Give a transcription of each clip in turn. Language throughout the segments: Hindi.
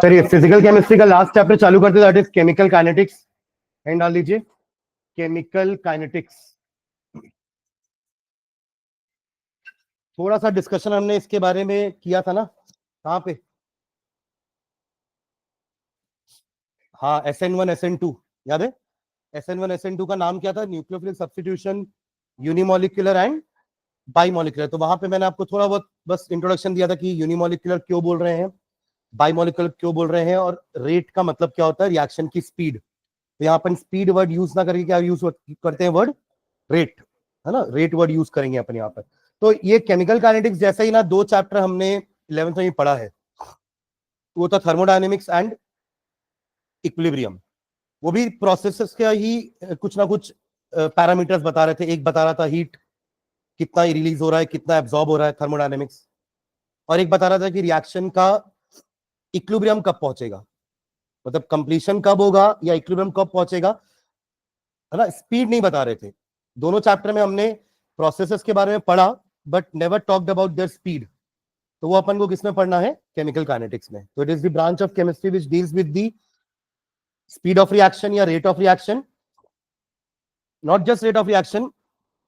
चलिए फिजिकल केमिस्ट्री का लास्ट चैप्टर चालू करते हैं, that is chemical kinetics. And डाल दीजिए केमिकल काइनेटिक्स। थोड़ा सा डिस्कशन हमने इसके बारे में किया था ना, कहाँ पे? हाँ, SN1 SN2 याद है? SN1 SN2 का नाम क्या था? Nucleophilic substitution, unimolecular and bimolecular. तो वहां पे मैंने आपको थोड़ा बहुत बस इंट्रोडक्शन दिया था कि यूनिमोलिकुलर क्यों बोल रहे हैं, बाइमोलिकुलर क्यों बोल रहे हैं, और रेट का मतलब क्या होता है, रिएक्शन की स्पीड। तो यहाँ पर स्पीड वर्ड यूज ना करके क्या यूज करते हैं? वर्ड रेट, है ना? रेट वर्ड यूज करेंगे अपन यहाँ पर। तो ये केमिकल काइनेटिक्स जैसे ही ना दो चैप्टर हमने 11th में पढ़ा है, वो था थर्मोडायनेमिक्स एंड इक्विलिब्रियम। वो भी प्रोसेसेस का ही कुछ ना कुछ पैरामीटर्स बता रहे थे। एक बता रहा था हीट कितना रिलीज हो रहा है, कितना एब्जॉर्ब हो रहा है, थर्मोडायनेमिक्स। और एक बता रहा था कि रिएक्शन का इक्विलिब्रियम कब पहुंचेगा, मतलब कंप्लीशन कब होगा या इक्विलिब्रियम कब पहुंचेगा, है ना? स्पीड नहीं बता रहे थे। दोनों चैप्टर में हमने प्रोसेसेस के बारे में पढ़ा, but never talked about their speed. तो वो अपन को किसमें पढ़ना है? केमिकल काइनेटिक्स में। तो it is the branch of chemistry which deals with the speed of reaction या rate of reaction. Not just rate of reaction,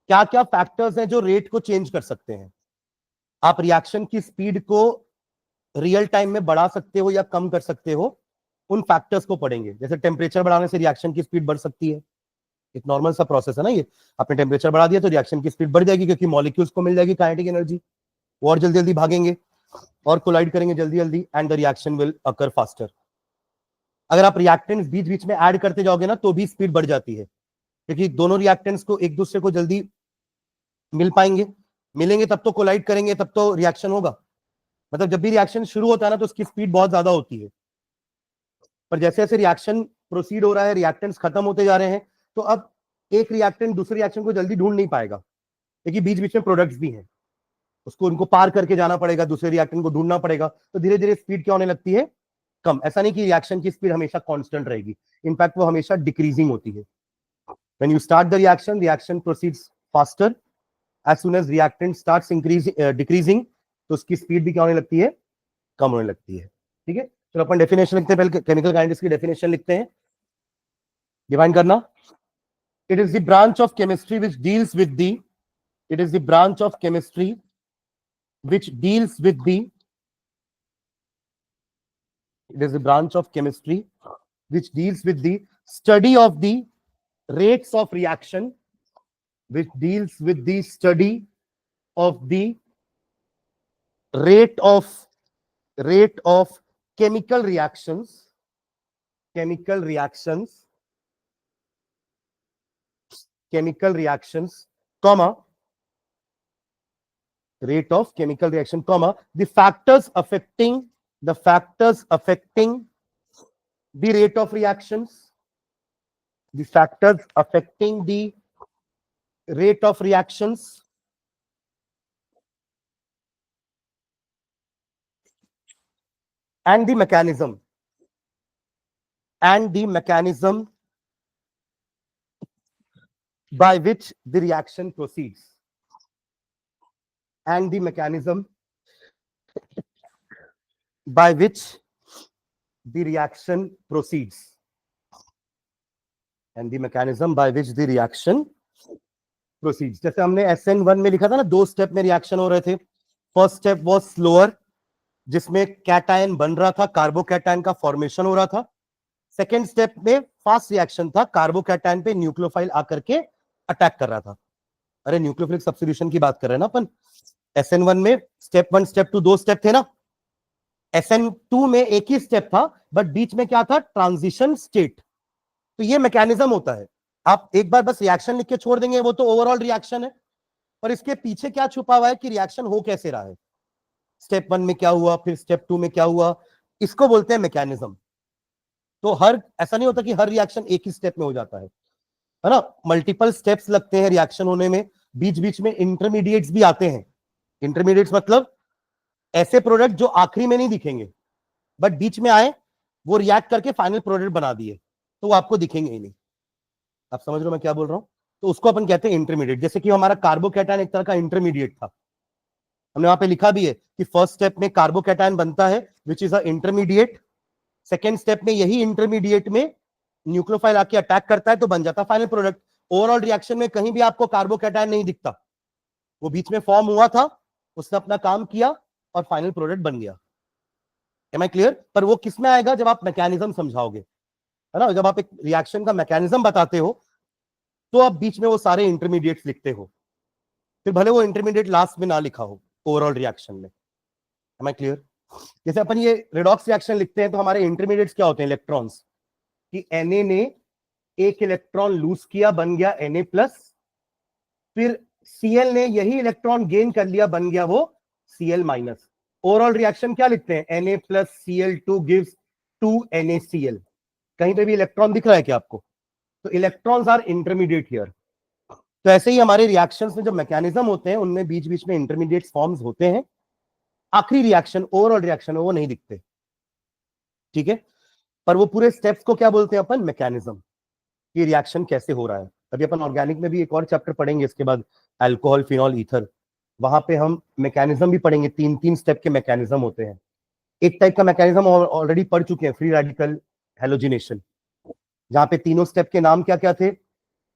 क्या क्या फैक्टर्स हैं जो रेट को चेंज कर सकते हैं। आप रिएक्शन की स्पीड को रियल टाइम में बढ़ा सकते हो या कम कर सकते हो, उन फैक्टर्स को पढ़ेंगे। जैसे टेम्परेचर बढ़ाने से रिएक्शन की स्पीड बढ़ सकती है, एक नॉर्मल सा प्रोसेस है ना ये। आपने टेम्परेचर बढ़ा दिया तो रिएक्शन की स्पीड बढ़ जाएगी, क्योंकि मॉलिक्यूल्स को मिल जाएगी काइनेटिक एनर्जी, वो और जल्दी जल्दी भागेंगे और कोलाइड करेंगे जल्दी जल्दी, and the reaction will occur faster. अगर आप रिएक्टेंट्स बीच बीच में ऐड करते जाओगे ना, तो भी स्पीड बढ़ जाती है, क्योंकि दोनों रिएक्टेंट्स को एक दूसरे को जल्दी मिल पाएंगे, मिलेंगे तब तो कोलाइड करेंगे, तब तो रिएक्शन होगा। मतलब जब भी रिएक्शन शुरू होता है ना, तो उसकी स्पीड बहुत ज्यादा होती है। पर जैसे जैसे रिएक्शन प्रोसीड हो रहा है, रिएक्टेंट्स खत्म होते जा रहे हैं, तो अब एक रिएक्टेंट दूसरे रिएक्शन को जल्दी ढूंढ नहीं पाएगा, क्योंकि बीच बीच में प्रोडक्ट्स भी हैं, उसको उनको पार करके जाना पड़ेगा, दूसरे रिएक्टेंट को ढूंढना पड़ेगा। तो धीरे धीरे स्पीड क्या होने लगती है? कम। ऐसा नहीं कि रिएक्शन की स्पीड हमेशा कांस्टेंट रहेगी, इनफैक्ट वो हमेशा डिक्रीजिंग होती है। When you start the reaction, reaction proceeds faster. As soon as reactant starts decreasing, तो उसकी स्पीड भी क्या होने लगती है? कम होने लगती है। ठीक है, चलो अपन डेफिनेशन लिखते हैं। पहले केमिकल काइनेटिक्स की डेफिनेशन लिखते हैं। डिफाइन करना, it is the branch of chemistry which deals with the, it is the branch of chemistry which deals with the, it is the branch of chemistry which deals with the study of the rates of reaction, which deals with the study of the rate of chemical reactions, comma, rate of chemical reaction, comma, the factors affecting the rate of reactions, the factors affecting the rate of reactions, and the mechanism by which the reaction proceeds, and the mechanism by which the reaction proceeds, and the mechanism by which the reaction proceeds. जैसे हमने SN1 में लिखा था ना, 2 स्टेप में रिएक्शन हो रहे थे। फर्स्ट स्टेप वाज स्लोअर, जिसमें कैटायन बन रहा था, कार्बोकैटायन का फॉर्मेशन हो रहा था। सेकेंड स्टेप में फास्ट रिएक्शन था, कार्बोकैटायन पे न्यूक्लियोफाइल आकर के अटैक कर रहा था। अरे न्यूक्लियोफिलिक सब्स्टिट्यूशन की बात कर रहे हैं ना अपन। SN1 में स्टेप 1 स्टेप 2 2 स्टेप थे ना। SN2 में एक ही स्टेप था, बट बीच में क्या था? Transition state. तो ये मैकेनिज्म होता है। आप एक बार बस रिएक्शन लिख के छोड़ देंगे, वो तो ओवरऑल रिएक्शन है, पर इसके पीछे क्या छुपा हुआ है कि रिएक्शन हो कैसे रहा है, स्टेप 1 में क्या हुआ, फिर स्टेप 2 में क्या हुआ, इसको बोलते हैं मैकेनिज्म। तो ऐसा नहीं होता कि हर रिएक्शन एक ही स्टेप में हो जाता है ना? मल्टीपल स्टेप्स लगते हैं रिएक्शन होने में, बीच बीच में इंटरमीडिएट्स भी आते हैं। इंटरमीडिएट्स मतलब ऐसे प्रोडक्ट जो आखिरी में नहीं दिखेंगे, बट बीच में आए, वो रिएक्ट करके फाइनल प्रोडक्ट बना दिए, तो वो आपको दिखेंगे ही नहीं। आप समझ रहे हो मैं क्या बोल रहा हूं? तो उसको अपन कहते हैं इंटरमीडिएट। जैसे कि हमारा कार्बोकैटायन एक तरह का इंटरमीडिएट था। हमने वहां पे लिखा भी है कि फर्स्ट स्टेप में कार्बोकैटायन बनता है which is a intermediate, second step में यही इंटरमीडिएट में न्यूक्लियोफाइल आके अटैक करता है तो बन जाता है फाइनल प्रोडक्ट। ओवरऑल रिएक्शन में कहीं भी आपको कार्बोकैटायन नहीं दिखता, वो बीच में फॉर्म हुआ था, उसने अपना काम किया और फाइनल प्रोडक्ट बन गया। Am I clear? पर वो किसमें आएगा जब आप मैकेनिज्म समझाओगे, है ना, जब आप एक रिएक्शन का मैकेनिज्म बताते हो तो आप बीच में वो सारे इंटरमीडिएट्स लिखते हो, फिर भले वो इंटरमीडिएट लास्ट में ना लिखा हो ओवरऑल रिएक्शन में। Am I clear? जैसे अपन ये रेडॉक्स रिएक्शन लिखते हैं तो हमारे इंटरमीडिएट्स क्या होते हैं? इलेक्ट्रॉन्स, कि Na ने एक इलेक्ट्रॉन लूज किया, बन गया Na प्लस, फिर Cl ने यही इलेक्ट्रॉन गेन कर लिया, बन गया वो Cl माइनस। ओवरऑल रिएक्शन क्या लिखते हैं? Na plus Cl2 gives 2 NaCl। कहीं पे भी इलेक्ट्रॉन दिख रहा है क्या आपको? तो इलेक्ट्रॉन्स आर इंटरमीडिएट हियर। तो ऐसे ही हमारे रिएक्शंस में जो मैकेनिज्म होते हैं उनमें बीच बीच में इंटरमीडिएट फॉर्म्स होते हैं, आखिरी रिएक्शन ओवरऑल रिएक्शन में वो नहीं दिखते, ठीक है? पर वो पूरे स्टेप्स को क्या बोलते हैं अपन? मैकेनिज्म, ये रिएक्शन कैसे हो रहा है। अभी अपन ऑर्गेनिक में भी एक और चैप्टर पढ़ेंगे इसके बाद, अल्कोहल, फिनॉल, ईथर, वहां पे हम मैकेनिज्म भी पढ़ेंगे। 3-3 स्टेप के मैकेनिज्म होते हैं। एक टाइप का मैकेनिज्म ऑलरेडी पढ़ चुके हैं, फ्री रेडिकल हेलोजिनेशन, जहां पे तीनों स्टेप के नाम क्या क्या थे?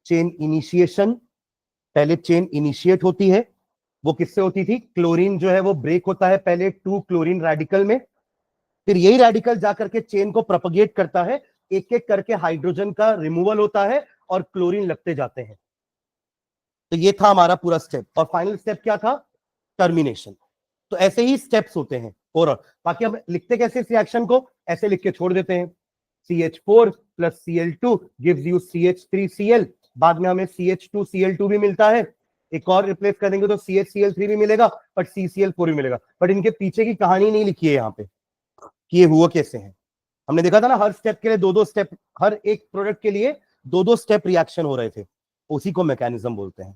चेन इनिशिएशन, पहले चेन इनिशिएट होती है, वो किससे होती थी? क्लोरीन जो है वो ब्रेक होता है पहले 2 क्लोरीन रेडिकल में, फिर यही रेडिकल जाकर के चेन को प्रोपगेट करता है, एक एक करके हाइड्रोजन का रिमूवल होता है और क्लोरीन लगते जाते हैं। तो ये था हमारा पूरा स्टेप, और फाइनल स्टेप क्या था? टर्मिनेशन। तो ऐसे ही स्टेप्स होते हैं और बाकी हम लिखते कैसे इस रिएक्शन को? ऐसे लिख के छोड़ देते हैं, CH4 plus Cl2 gives you CH3Cl, बाद में हमें CH2Cl2 भी मिलता है, एक और रिप्लेस करेंगे तो CHCl3 भी मिलेगा, बट CCl4 भी मिलेगा। बट इनके पीछे की कहानी नहीं लिखी है यहाँ पे कि ये हुआ कैसे है। हमने देखा था ना, हर स्टेप के लिए 2-2 स्टेप, हर एक प्रोडक्ट के लिए 2-2 स्टेप रिएक्शन हो रहे थे, उसी को मैकेनिज्म बोलते हैं,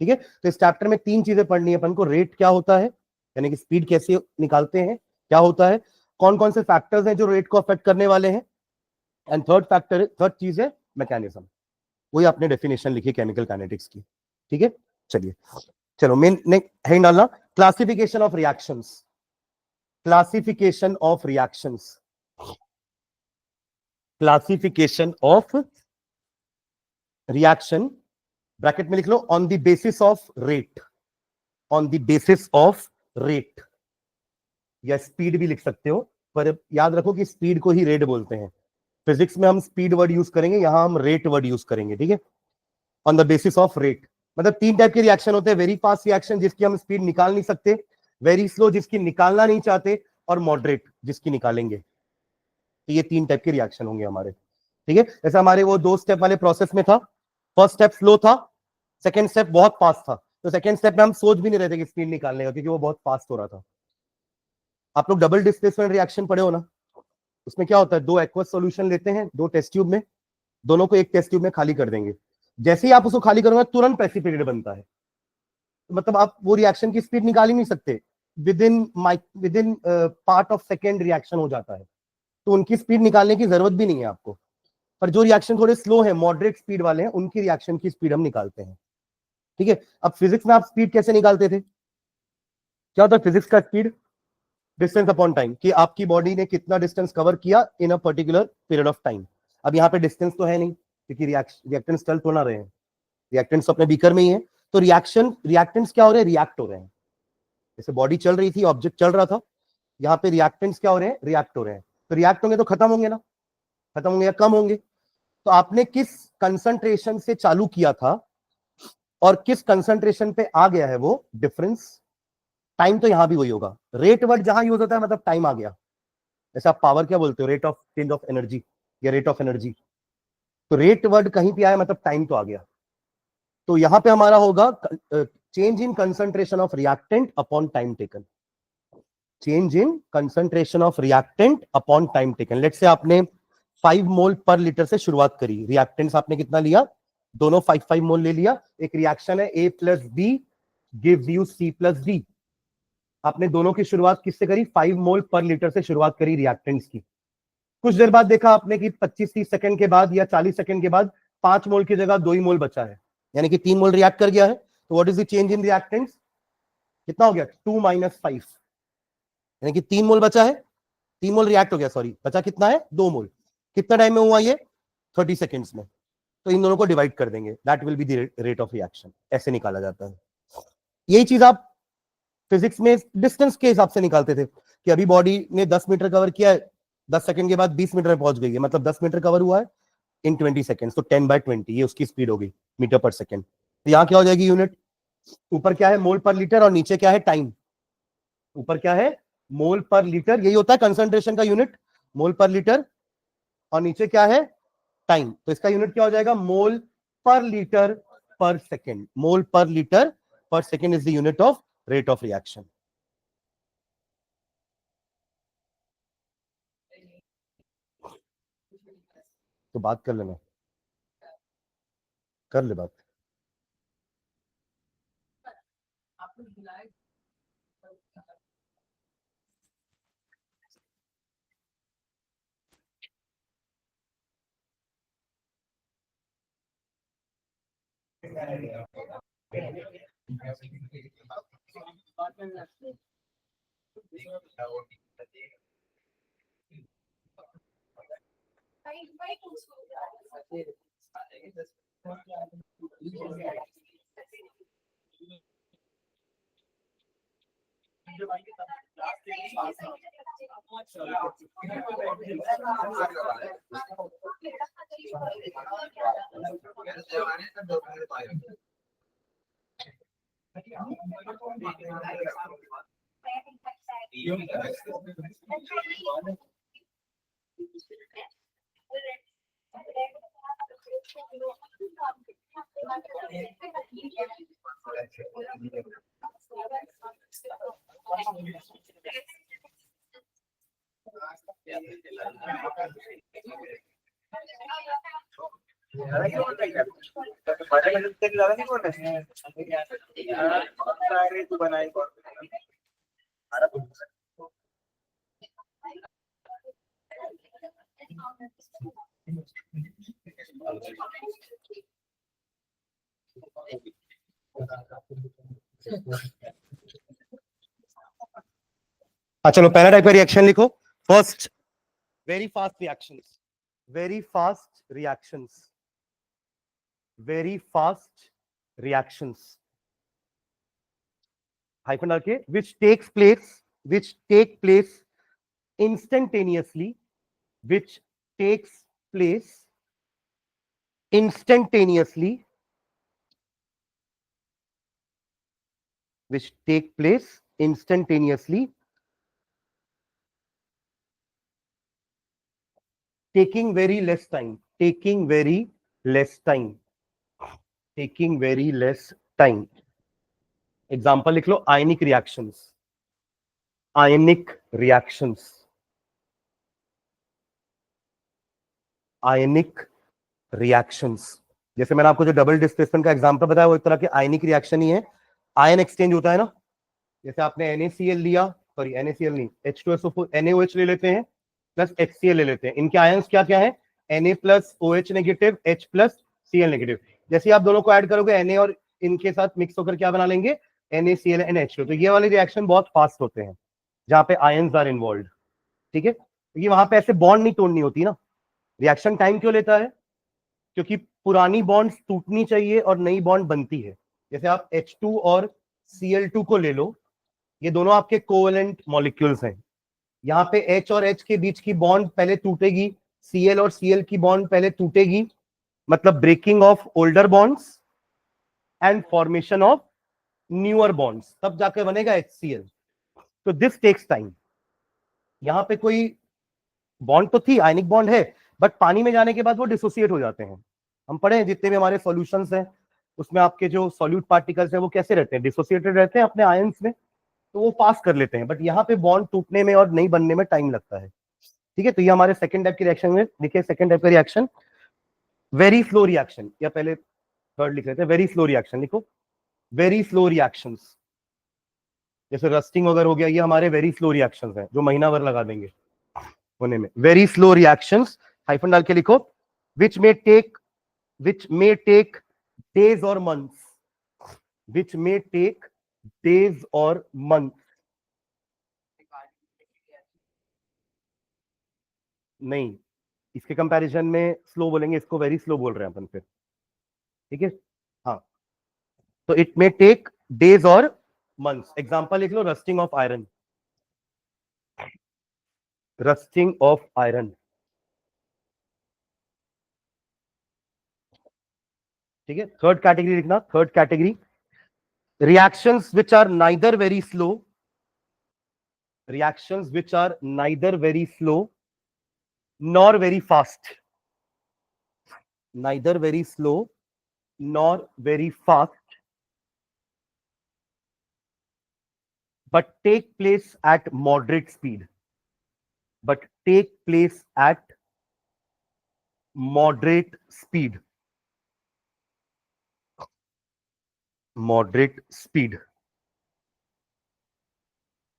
ठीक है? तो इस चैप्टर में 3 चीजें पढ़नी है अपन को। रेट क्या होता है, यानी कि स्पीड कैसे निकालते हैं, क्या होता है, कौन कौन से फैक्टर्स हैं जो रेट को अफेक्ट करने वाले हैं, एंड थर्ड चीज है मैकेनिज्म। वही आपने डेफिनेशन लिखी केमिकल काइनेटिक्स की, ठीक है? चलिए, चलो मेन हेडिंग डालना, classification of reactions. Classification of reactions, classification of reaction, bracket में लिख लो, on the basis of rate, on the basis of rate, या स्पीड भी लिख सकते हो, पर याद रखो कि स्पीड को ही रेट बोलते हैं। फिजिक्स में हम स्पीड वर्ड यूज करेंगे, यहां हम रेट वर्ड यूज करेंगे, ठीक है? On the basis of rate, मतलब 3 टाइप के रिएक्शन होते हैं, वेरी फास्ट रिएक्शन जिसकी हम स्पीड निकाल नहीं सकते, वेरी स्लो जिसकी निकालना नहीं चाहते, और मॉडरेट जिसकी निकालेंगे। तो ये 3 टाइप के रिएक्शन होंगे हमारे, ठीक है? जैसे हमारे वो 2 स्टेप वाले प्रोसेस में था, फर्स्ट स्टेप स्लो था, सेकेंड स्टेप बहुत फास्ट था। तो सेकेंड स्टेप में हम सोच भी नहीं रहे थे कि स्पीड निकालने का, क्योंकि वो बहुत फास्ट हो रहा था। आप लोग डबल डिस्प्लेसमेंट रिएक्शन पढ़े हो ना, उसमें क्या होता है? 2 एक्वस सॉल्यूशन लेते हैं 2 टेस्ट ट्यूब में, दोनों को एक टेस्ट ट्यूब में खाली कर देंगे, जैसे ही आप उसको खाली करोगे तुरंत प्रेसिपिटेट बनता है। मतलब आप वो रिएक्शन की स्पीड निकाल ही नहीं सकते, with in part of second reaction हो जाता है, तो उनकी स्पीड निकालने की जरूरत भी नहीं है आपको। पर जो रिएक्शन थोड़े स्लो है, मॉडरेट स्पीड वाले हैं, उनकी रिएक्शन की स्पीड हम निकालते हैं, ठीक है? अब फिजिक्स में आप स्पीड कैसे निकालते थे? क्या होता है फिजिक्स का स्पीड? डिस्टेंस अपॉन टाइम, कि आपकी बॉडी ने कितना डिस्टेंस कवर किया in a particular period of time. अब यहाँ पे डिस्टेंस तो है नहीं, क्योंकि रिएक्टेंट्स चल तो ना रहे हैं, रिएक्टेंट्स अपने बीकर में ही है, तो रिएक्टेंट्स क्या हो रहे हैं? रिएक्ट हो रहे हैं। जैसे बॉडी चल रही थी, ऑब्जेक्ट चल रहा था, यहाँ पे रिएक्टेंट्स क्या हो रहे हैं? रिएक्ट हो रहे हैं। तो रिएक्ट होंगे तो खत्म होंगे ना, खत्म होंगे या कम होंगे। तो आपने किस कंसंट्रेशन से चालू किया था और किस कंसंट्रेशन पे आ गया है, वो डिफरेंस। टाइम तो यहां भी वही होगा, रेट वर्ड जहां यूज होता है मतलब टाइम आ गया। जैसे आप पावर क्या बोलते हो? Rate of change of energy या रेट ऑफ एनर्जी, तो रेट वर्ड कहीं पे आया मतलब टाइम तो आ गया। तो यहां पे हमारा होगा change in concentration of reactant upon time taken, change in concentration of reactant upon time taken. Let's say आपने 5 मोल पर लीटर से शुरुआत करी, रिएक्टेंट्स आपने कितना लिया? दोनों 5-5 मोल ले लिया। एक रिएक्शन है A plus B gives you C plus D, आपने दोनों की शुरुआत किससे करी? 5 मोल पर लीटर से शुरुआत करी रिएक्टेंट्स की। कुछ देर बाद देखा आपने कि 25-30 सेकंड के बाद या 40 सेकंड के बाद 5 मोल की जगह 2 ही मोल बचा है, यानी कि 3 मोल रिएक्ट कर गया है। तो what is the change in reactants? कितना हो गया 2 - 5, यानी कि 3 मोल बचा है, 3 मोल रिएक्ट हो गया, सॉरी बचा कितना है 2 मोल। कितना टाइम में हुआ ये 30 सेकेंड्स में। तो इन दोनों को डिवाइड कर देंगे, that will be the rate of reaction, ऐसे निकाला जाता है। यही चीज आप फिजिक्स में डिस्टेंस के हिसाब से निकालते थे कि अभी बॉडी ने 10 मीटर कवर किया है, 10 सेकंड के बाद 20 मीटर में पहुंच गई है, मतलब 10 मीटर कवर हुआ है इन 20 सेकंड्स, तो 10/20 ये उसकी स्पीड हो गई मीटर पर सेकंड। तो यहाँ क्या हो जाएगी यूनिट, ऊपर क्या है मोल पर लीटर और नीचे क्या है टाइम। ऊपर क्या है मोल पर लीटर, यही होता है कंसंट्रेशन का यूनिट, मोल पर लीटर, और नीचे क्या है टाइम। तो इसका यूनिट क्या हो जाएगा मोल पर लीटर पर सेकेंड। मोल पर लीटर पर second is the unit of rate of reaction. तो बात कर लेना, कर ले बात। हाँ चलो पहला टाइप का रिएक्शन लिखो। First very fast reactions, very fast reactions, very fast reactions, hyphen डाल के, which take place instantaneously, which takes place instantaneously, which take place instantaneously, taking very less time, taking very less time, taking very less time। Example लिख लो आयनिक रिएक्शंस, आयनिक रिएक्शंस, आयनिक रिएक्शंस। जैसे मैंने आपको जो डबल डिस्प्लेसमेंट का एग्जांपल बताया वो एक तरह के आयनिक रिएक्शन ही है, आयन एक्सचेंज होता है ना। जैसे आपने NaCl लिया, सॉरी NaCl नहीं, H2SO4 NaOH ले लेते हैं प्लस HCl ले लेते हैं, इनके आयंस क्या क्या है Na+OH नेगेटिव, H+Cl नेगेटिव। जैसे आप दोनों को ऐड करोगे Na और इनके साथ मिक्स होकर क्या बना लेंगे NaCl NH2। तो ये वाले रिएक्शन बहुत फास्ट होते हैं जहां पे आयंस आर इन्वॉल्व, ठीक है। ये वहां पे ऐसे बॉन्ड नहीं तोड़नी होती ना। रिएक्शन टाइम क्यों लेता है, क्योंकि पुरानी बॉन्ड टूटनी चाहिए और नई बॉन्ड बनती है। जैसे आप H2 और Cl2 को ले लो, ये दोनों आपके कोवेलेंट मॉलिक्यूल्स हैं। यहाँ पे H और H के बीच की बॉन्ड पहले टूटेगी, Cl और Cl की बॉन्ड पहले टूटेगी, मतलब breaking of older bonds and formation of newer bonds, तब जाके बनेगा HCl। तो दिस टेक्स टाइम। यहाँ पे कोई बॉन्ड तो थी, आयनिक बॉन्ड है, बट पानी में जाने के बाद वो डिसोसिएट हो जाते हैं। हम पढ़े हैं जितने भी हमारे सॉल्यूशंस हैं उसमें आपके जो सॉल्यूट पार्टिकल्स हैं वो कैसे रहते हैं, डिसोसिएटेड रहते हैं अपने आयंस में, तो वो पास कर लेते हैं। बट यहाँ पे बॉन्ड टूटने में और नई बनने में टाइम लगता है, ठीक है। तो ये हमारे सेकंड टाइप के रिएक्शन में देखिए, सेकंड टाइप का रिएक्शन वेरी स्लो रिएक्शन, या पहले थर्ड लिख लेते हैं, वेरी स्लो रिएक्शन लिखो, वेरी स्लो रिएक्शंस। जैसे रस्टिंग वगैरह हो गया, ये हमारे वेरी स्लो रिएक्शंस हैं जो महीना भर लगा देंगे होने में। वेरी स्लो रिएक्शंस हाइफन डाल के लिखो, which may take days or months, which may take days और मंथ, नहीं, इसके कंपैरिजन में स्लो बोलेंगे, इसको वेरी स्लो बोल रहे हैं अपन फिर, ठीक है। हाँ, तो इट मे टेक डेज और मंथ्स। एग्जांपल लिख लो, rusting of iron, rusting of iron, ठीक है। थर्ड कैटेगरी लिखना, third category, reactions which are neither very slow, reactions which are neither very slow nor very fast, neither very slow nor very fast, but take place at moderate speed, but take place at moderate speed, moderate speed।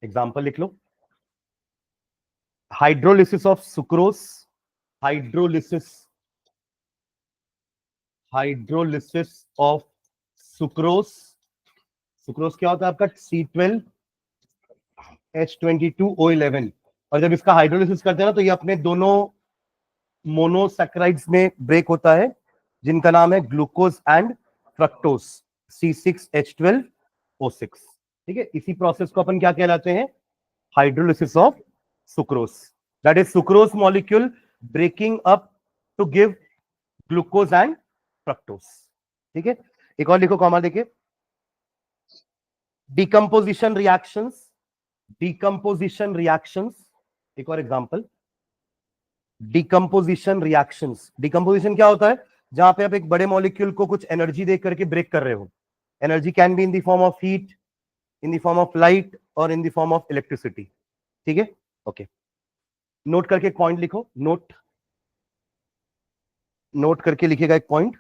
Example लिख लो, hydrolysis of sucrose, hydrolysis, hydrolysis of sucrose, sucrose क्या होता है आपका, C12H22O11। और जब इसका हाइड्रोलिसिस करते हैं ना, तो ये अपने दोनों मोनोसैकेराइड्स में ब्रेक होता है, जिनका नाम है ग्लूकोज एंड फ्रक्टोज, C6H12O6, ठीक है। इसी प्रोसेस को अपन क्या कहलाते हैं, hydrolysis of sucrose. That is sucrose molecule breaking up to give glucose and fructose, ठीक है। एक और लिखो कॉमा देके, डिकम्पोजिशन रिएक्शंस, डिकम्पोजिशन रिएक्शंस, एक और एग्जांपल, डिकम्पोजिशन रिएक्शंस। डिकम्पोजिशन क्या होता है, जहां पे आप एक बड़े मॉलिक्यूल को कुछ एनर्जी दे करके ब्रेक कर रहे हो। Energy can be in the form of heat, in the form of light और in the form of electricity, ठीक है। ओके, नोट करके एक पॉइंट लिखो, नोट, नोट करके लिखिएगा एक point,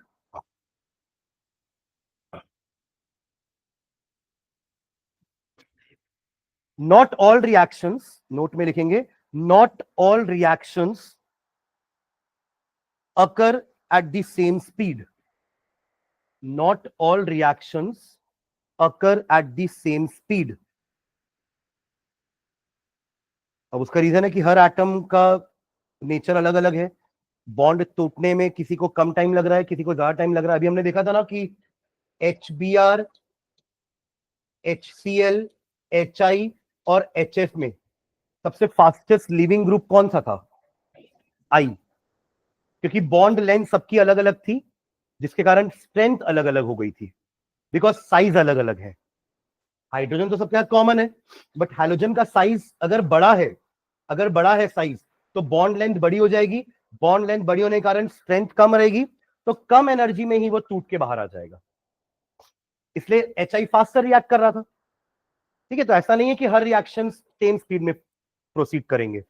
not all reactions, note में लिखेंगे, not all reactions occur at the same speed, not all reactions occur at the same speed। अब उसका रीजन है कि हर एटम का नेचर अलग अलग है, बॉन्ड टूटने में किसी को कम टाइम लग रहा है, किसी को ज्यादा टाइम लग रहा है। अभी हमने देखा था ना कि HBr, HCl, HI और HF में सबसे फास्टेस्ट लिविंग ग्रुप कौन सा था, आई, क्योंकि बॉन्ड लेंथ सबकी अलग अलग थी, जिसके कारण स्ट्रेंथ अलग अलग हो गई थी, बिकॉज साइज अलग अलग है। हाइड्रोजन तो सबके साथ कॉमन है, बट हाइड्रोजन का साइज अगर बड़ा है, अगर बड़ा है साइज, तो बॉन्ड लेंथ बड़ी हो जाएगी, बॉन्ड लेंथ बड़ी होने के कारण स्ट्रेंथ कम रहेगी, तो कम एनर्जी में ही वो टूट के बाहर आ जाएगा, इसलिए HI फास्टर रिएक्ट कर रहा था, ठीक है। तो ऐसा नहीं है कि हर रिएक्शन सेम स्पीड में प्रोसीड करेंगे,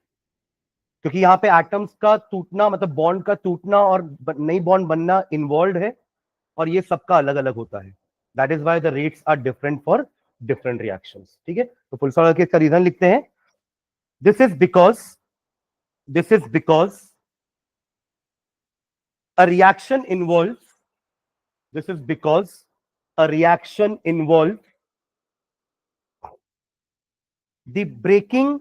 क्योंकि यहाँ पे एटम्स का टूटना मतलब बॉन्ड का टूटना और नई बॉन्ड बनना इन्वॉल्व है, और ये सबका अलग अलग होता है। That is why the rates are different for different reactions, ठीक है। तो फुल स्टॉप के इसका रीजन लिखते हैं, this is because, this is because a reaction involves, this is because a reaction involves the breaking,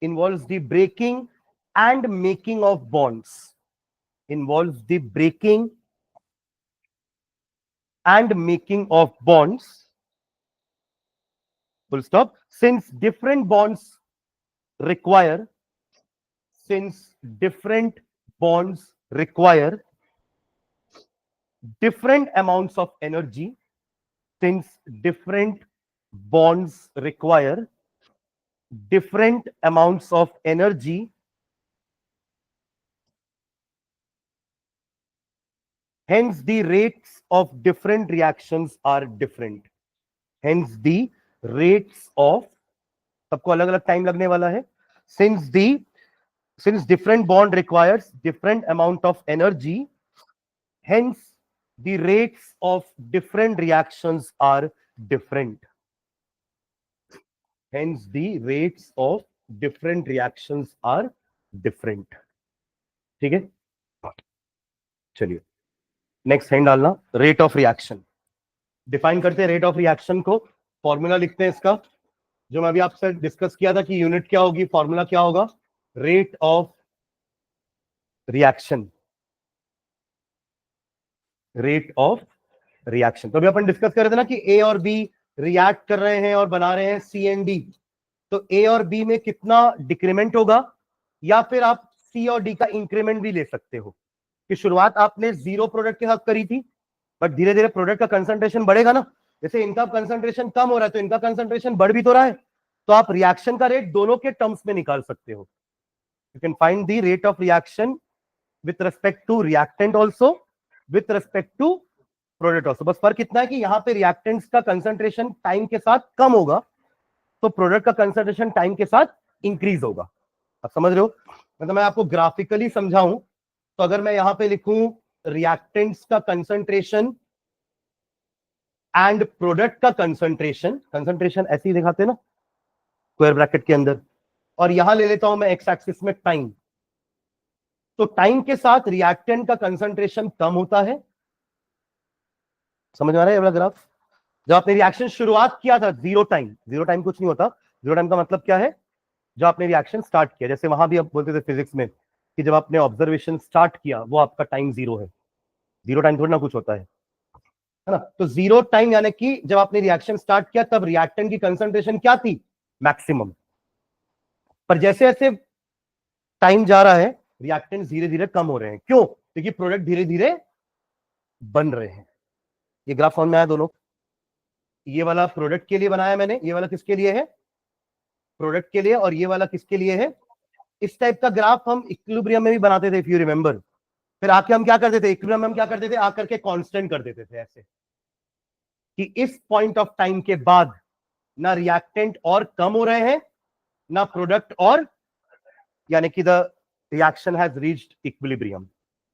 involves the breaking and making of bonds, involves the breaking and making of bonds, full stop, since different bonds require, since different bonds require different amounts of energy, since different bonds require different amounts of energy, hence the rates of different reactions are different, hence the rates of, सबको अलग अलग टाइम लगने वाला है, since different bond requires different amount of energy, hence the rates of different reactions are different, hence the rates of different reactions are different, ठीक है। चलिए नेक्स्ट हैंड डालना, रेट ऑफ रिएक्शन, डिफाइन करते हैं रेट ऑफ रिएक्शन को, फॉर्मूला लिखते हैं इसका, जो मैं अभी आपसे डिस्कस किया था कि यूनिट क्या होगी, फॉर्मूला क्या होगा, rate of reaction, rate of reaction. तो अभी अपन डिस्कस कर रहे थे ना कि ए और बी रिएक्ट कर रहे हैं और बना रहे हैं सी एंड डी, तो ए और बी में कितना डिक्रीमेंट होगा, या फिर आप सी और डी का इंक्रीमेंट भी ले सकते हो कि शुरुआत आपने जीरो प्रोडक्ट के साथ करी थी, बट धीरे धीरे प्रोडक्ट का कंसंट्रेशन बढ़ेगा ना, जैसे इनका कंसंट्रेशन कम हो रहा है तो इनका कंसंट्रेशन बढ़ भी तो रहा है, तो आप रिएक्शन का रेट दोनों के टर्म्स में निकाल सकते हो। You can find the rate of reaction with respect to reactant also, with respect to product also. बस फर्क इतना है कि यहाँ पे रिएक्टेंट्स का कंसंट्रेशन टाइम के साथ कम होगा, तो प्रोडक्ट का कंसंट्रेशन टाइम के साथ इंक्रीज होगा। आप समझ रहे हो, मतलब मैं आपको ग्राफिकली समझाऊं तो अगर मैं यहां पे लिखूं रिएक्टेंट्स का कंसंट्रेशन एंड प्रोडक्ट का कंसंट्रेशन, कंसंट्रेशन ऐसे ही दिखाते हैं ना स्क्वायर ब्रैकेट के अंदर, और यहां ले लेता हूं मैं एक्स एक्सिस में टाइम, तो टाइम के साथ रिएक्टेंट का कंसंट्रेशन कम होता है। समझ में आ रहा है ये वाला ग्राफ, जब आपने रिएक्शन शुरुआत किया था जीरो टाइम, जीरो टाइम कुछ नहीं होता, जीरो टाइम का मतलब क्या है, जो आपने रिएक्शन स्टार्ट किया, जैसे वहां भी आप बोलते थे फिजिक्स में कि जब आपने ऑब्जर्वेशन स्टार्ट किया वो आपका टाइम जीरो है, जीरो टाइम थोड़ी ना कुछ होता है ना। तो जीरो टाइम यानी कि जब आपने रिएक्शन स्टार्ट किया तब रिएक्टेंट की कंसंट्रेशन क्या थी, मैक्सिमम, पर जैसे जैसे टाइम जा रहा है रिएक्टेंट धीरे धीरे कम हो रहे हैं, क्यों, क्योंकि प्रोडक्ट धीरे धीरे बन रहे हैं। ये ग्राफ समझ में आया दोनों, ये वाला प्रोडक्ट के लिए बनाया मैंने, ये वाला किसके लिए है, प्रोडक्ट के लिए, और ये वाला किसके लिए है। इस टाइप का ग्राफ हम इक्विलिब्रियम में भी बनाते थे इफ यू रिमेंबर, फिर आके हम क्या करते थे इक्विलिब्रियम में, हम क्या करते थे आकर के कांस्टेंट कर देते थे ऐसे कि इस पॉइंट ऑफ टाइम के बाद ना रिएक्टेंट और कम हो रहे हैं ना प्रोडक्ट, और यानी कि the reaction has reached equilibrium.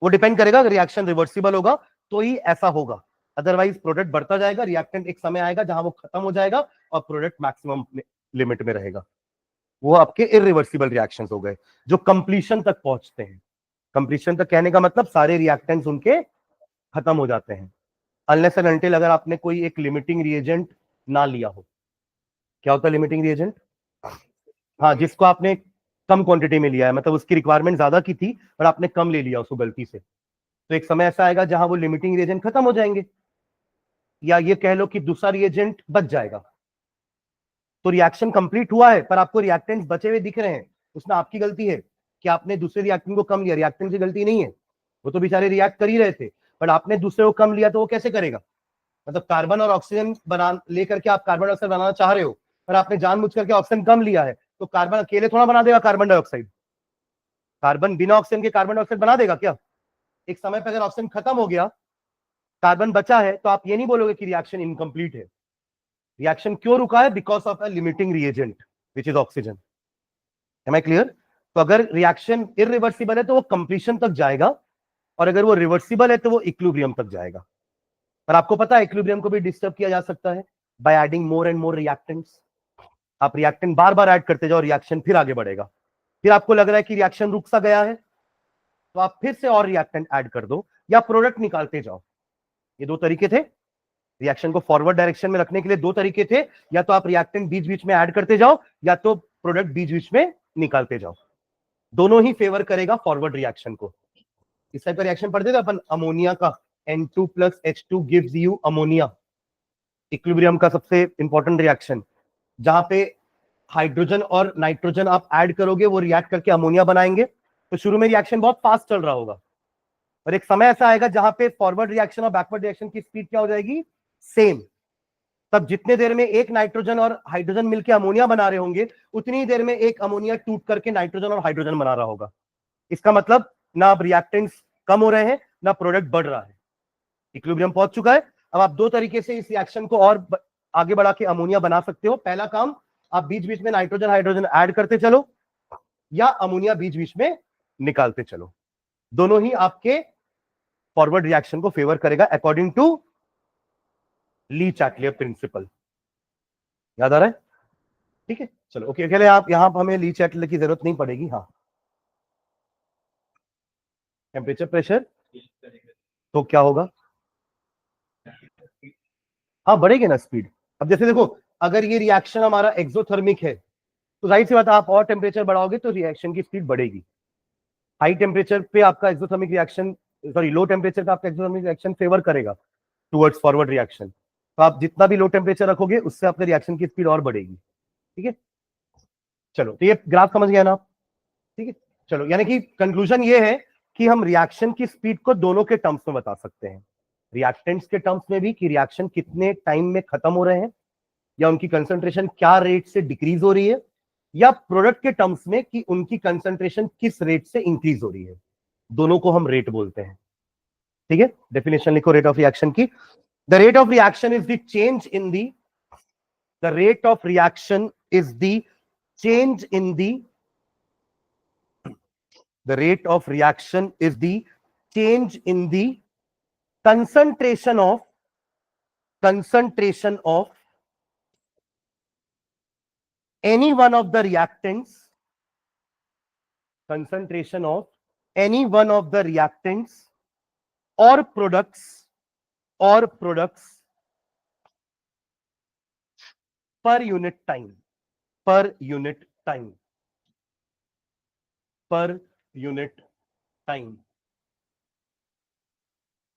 वो डिपेंड करेगा, अगर रिएक्शन रिवर्सिबल होगा तो ही ऐसा होगा, अदरवाइज प्रोडक्ट बढ़ता जाएगा, रिएक्टेंट एक समय आएगा जहां वो खत्म हो जाएगा और प्रोडक्ट मैक्सिमम लिमिट में रहेगा। वो आपके इरिवर्सिबल रिएक्शंस हो गए जो कंप्लीशन तक पहुंचते हैं। कंप्लीशन तक कहने का मतलब सारे रिएक्टेंट्स उनके खत्म हो जाते हैं, अनलेस एंड अनटिल अगर आपने कोई एक लिमिटिंग रिएजेंट ना लिया हो। क्या होता है लिमिटिंग रिएजेंट, हाँ जिसको आपने कम क्वांटिटी में लिया है, मतलब उसकी रिक्वायरमेंट ज्यादा की थी और आपने कम ले लिया उसको गलती से, तो एक समय ऐसा आएगा जहां वो लिमिटिंग रिएजेंट खत्म हो जाएंगे, या ये कह लो कि दूसरा रिएजेंट बच जाएगा। तो रिएक्शन कंप्लीट हुआ है पर आपको रिएक्टेंट्स बचे हुए दिख रहे हैं, उसमें आपकी गलती है कि आपने दूसरे रिएक्टेंट को कम लिया, रिएक्टेंट की गलती नहीं है, वो तो बेचारे रिएक्ट कर ही रहे थे, पर आपने दूसरे को कम लिया तो वो कैसे करेगा, मतलब कार्बन और ऑक्सीजन बना लेकर के आप कार्बन डाइऑक्साइड बनाना चाह रहे हो, पर आपने जानबूझ करके ऑक्सीजन कम लिया है, तो कार्बन अकेले थोड़ा बना देगा कार्बन डाइऑक्साइड, कार्बन बिना ऑक्सीजन के कार्बन डाइऑक्साइड बना देगा क्या। एक समय पर अगर ऑक्सीजन खत्म हो गया, कार्बन बचा है, तो आप ये नहीं बोलोगे कि रिएक्शन इनकम्प्लीट है। रिएक्शन क्यों रुका है, because of a limiting reagent which is oxygen. Am I clear. तो अगर रिएक्शन इरिवर्सिबल है तो वो कंप्लीशन तक जाएगा, और अगर वो रिवर्सिबल है तो वो इक्विलिब्रियम तक जाएगा। पर आपको पता है इक्विलिब्रियम को भी डिस्टर्ब किया जा सकता है by adding more and more reactants. आप रिएक्टेंट बार बार ऐड करते जाओ, रिएक्शन फिर आगे बढ़ेगा, फिर आपको लग रहा है कि रिएक्शन रुक सा गया है तो आप फिर से और रिएक्टेंट ऐड कर दो या प्रोडक्ट निकालते जाओ। ये दो तरीके थे रिएक्शन को फॉरवर्ड डायरेक्शन में रखने के लिए, दो तरीके थे, या तो आप रिएक्टेंट बीच बीच में ऐड करते जाओ या तो प्रोडक्ट बीच बीच में निकालते जाओ, दोनों ही फेवर करेगा फॉरवर्ड रिएक्शन को। इस टाइप का रिएक्शन पढ़ते थे अपन अमोनिया का, N2 plus H2 gives you ammonia, equilibrium का सबसे इंपॉर्टेंट रिएक्शन, जहां पे हाइड्रोजन और नाइट्रोजन आप ऐड करोगे वो रिएक्ट करके अमोनिया बनाएंगे। तो शुरू में रिएक्शन बहुत फास्ट चल रहा होगा, और एक समय ऐसा आएगा जहां पे फॉरवर्ड रिएक्शन और बैकवर्ड रिएक्शन की स्पीड क्या हो जाएगी, सेम। तब जितने देर में एक नाइट्रोजन और हाइड्रोजन मिलकर अमोनिया बना रहे होंगे, उतनी देर में एक अमोनिया टूट करके नाइट्रोजन और हाइड्रोजन बना रहा होगा। इसका मतलब ना अब रिएक्टेंट्स कम हो रहे हैं ना प्रोडक्ट बढ़ रहा है, इक्विलिब्रियम पहुंच चुका है। अब आप दो तरीके से इस रिएक्शन को और आगे बढ़ा के अमोनिया बना सकते हो। पहला काम, आप बीच बीच में नाइट्रोजन हाइड्रोजन ऐड करते चलो, या अमोनिया बीच बीच में निकालते चलो, दोनों ही आपके फॉरवर्ड रिएक्शन को फेवर करेगा according to Le Chatelier principle. याद आ रहा है, ठीक है चलो ओके। अकेले आप यहां पर हमें ली चैटलियर की जरूरत नहीं पड़ेगी। हाँ टेम्परेचर प्रेशर, तो क्या होगा, हाँ बढ़ेगी ना स्पीड। अब जैसे देखो, अगर ये रिएक्शन हमारा एक्सोथर्मिक है तो जाहिर सी बात आप और टेम्परेचर बढ़ाओगे तो रिएक्शन की स्पीड बढ़ेगी। हाई टेम्परेचर पे आपका exothermic reaction, sorry low temperature पे आपका एक्सोथर्मिक रिएक्शन फेवर करेगा टुवर्ड्स फॉरवर्ड रिएक्शन। तो आप जितना भी लो टेम्परेचर रखोगे उससे आपके रिएक्शन की स्पीड और बढ़ेगी। ठीक है, चलो तो ये ग्राफ समझ गया ना आप। ठीक है, चलो यानी कि कंक्लूजन ये है कि हम रिएक्शन की स्पीड को दोनों के टर्म्स में बता सकते हैं, रिएक्टेंट्स के टर्म्स में भी कि रिएक्शन कितने टाइम में खत्म हो रहे हैं या उनकी कंसंट्रेशन क्या रेट से डिक्रीज हो रही है, या प्रोडक्ट के टर्म्स में कि उनकी कंसंट्रेशन किस रेट से इंक्रीज हो रही है। दोनों को हम रेट बोलते हैं। ठीक है, डेफिनेशन लिखो रेट ऑफ रिएक्शन की। The rate of reaction is the change in the, the rate of reaction is the change in the, the rate of reaction is the change in the concentration of any one of the reactants, concentration of any one of the reactants or products per unit time, per unit time, per unit time,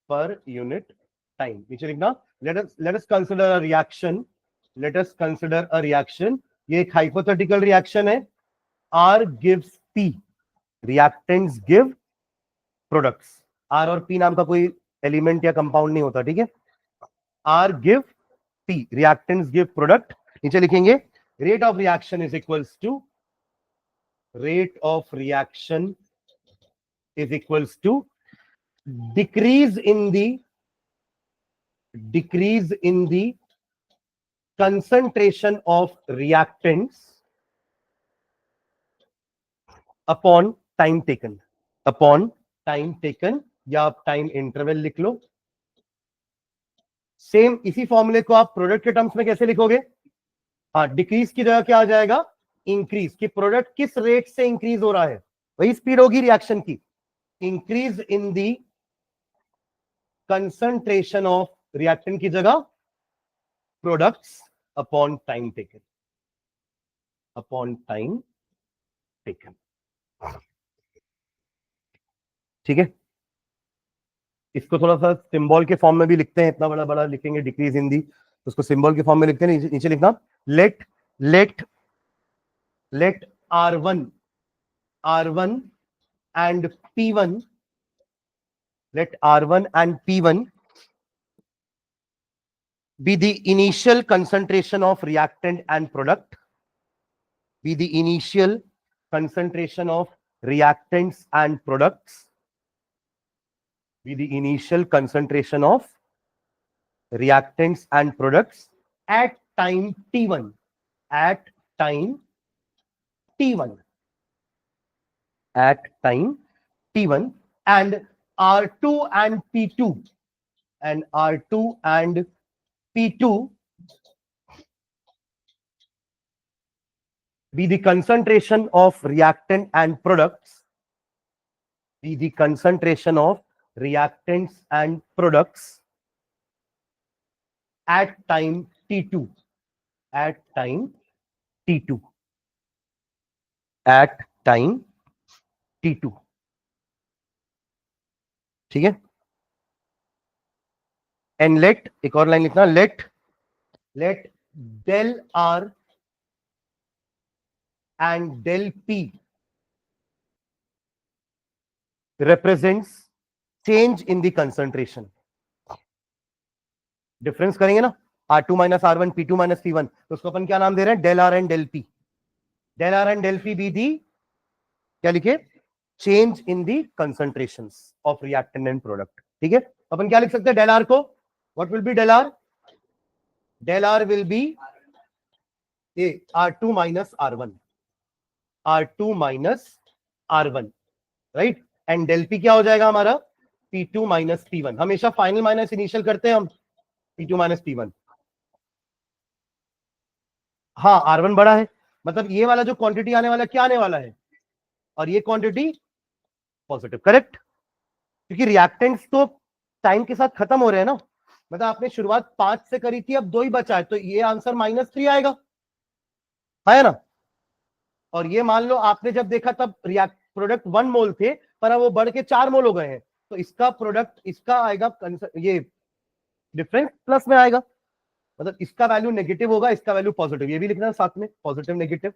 per unit time. नीचे लिखना, let us consider a reaction, let us consider a reaction. ये एक hypothetical reaction है. R gives P, reactants give products. R और P नाम का कोई एलिमेंट या कंपाउंड नहीं होता, ठीक है. R give P, reactants give product. नीचे लिखेंगे rate of reaction is equals to, rate of reaction is equals to decrease in the concentration of reactants upon time taken, upon time taken, या आप टाइम इंटरवल लिख लो. सेम इसी फॉर्मूले को आप प्रोडक्ट के टर्म्स में कैसे लिखोगे? हाँ, डिक्रीज की जगह क्या आ जाएगा? इंक्रीज. कि प्रोडक्ट किस रेट से इंक्रीज हो रहा है, वही स्पीड होगी रिएक्शन की. Increase in the concentration of reactant की जगह products upon time taken, upon time taken. ठीक है, इसको थोड़ा सा सिंबल के फॉर्म में भी लिखते हैं. इतना बड़ा बड़ा लिखेंगे डिक्रीज इन दी, तो उसको सिंबल के फॉर्म में लिखते हैं. नीचे लिखना late R1 and P1, let R1 and P1 be the initial concentration of reactant and product, be the initial concentration of reactants and products, be the initial concentration of reactants and products at time T1, at time T1, at time T1, and R2 and P2, and R2 and P2 be the concentration of reactant and products, be the concentration of reactants and products at time T2, at time T2, at time T2. ठीक है, एंड लेट, एक और लाइन लिखना, late del R and del P represents change in the concentration. Difference करेंगे ना, R2 minus R1, P2 minus P1, तो उसको अपन क्या नाम दे रहे हैं? del R and del P. del R and del P be the, क्या लिखे? Change in the concentrations of reactant and product. ठीक है, अपन क्या लिख सकते हैं del R को? What will be del R? del R will be R2 minus R1, R2 minus R1, right. And del P क्या हो जाएगा हमारा? P2 minus P1. हमेशा फाइनल माइनस इनिशियल करते हैं हम, P2 minus P1. हाँ, R1 बड़ा है, मतलब ये वाला जो क्वांटिटी आने वाला क्या आने वाला है, और ये क्वांटिटी पॉजिटिव. करेक्ट, क्योंकि रिएक्टेंट्स तो टाइम के साथ खत्म हो रहे हैं ना. मतलब आपने शुरुआत 5 से करी थी, अब 2 ही बचा है, तो ये आंसर -3 आएगा, है ना। और ये मान लो आपने जब देखा तब रिएक्ट प्रोडक्ट 1 मोल थे, पर अब वो बढ़ के 4 मोल हो गए हैं, तो इसका प्रोडक्ट इसका आएगा, ये डिफरेंस प्लस में आएगा, मतलब इसका वैल्यू नेगेटिव होगा, इसका वैल्यू पॉजिटिव, ये भी लिखना साथ में, पॉजिटिव नेगेटिव,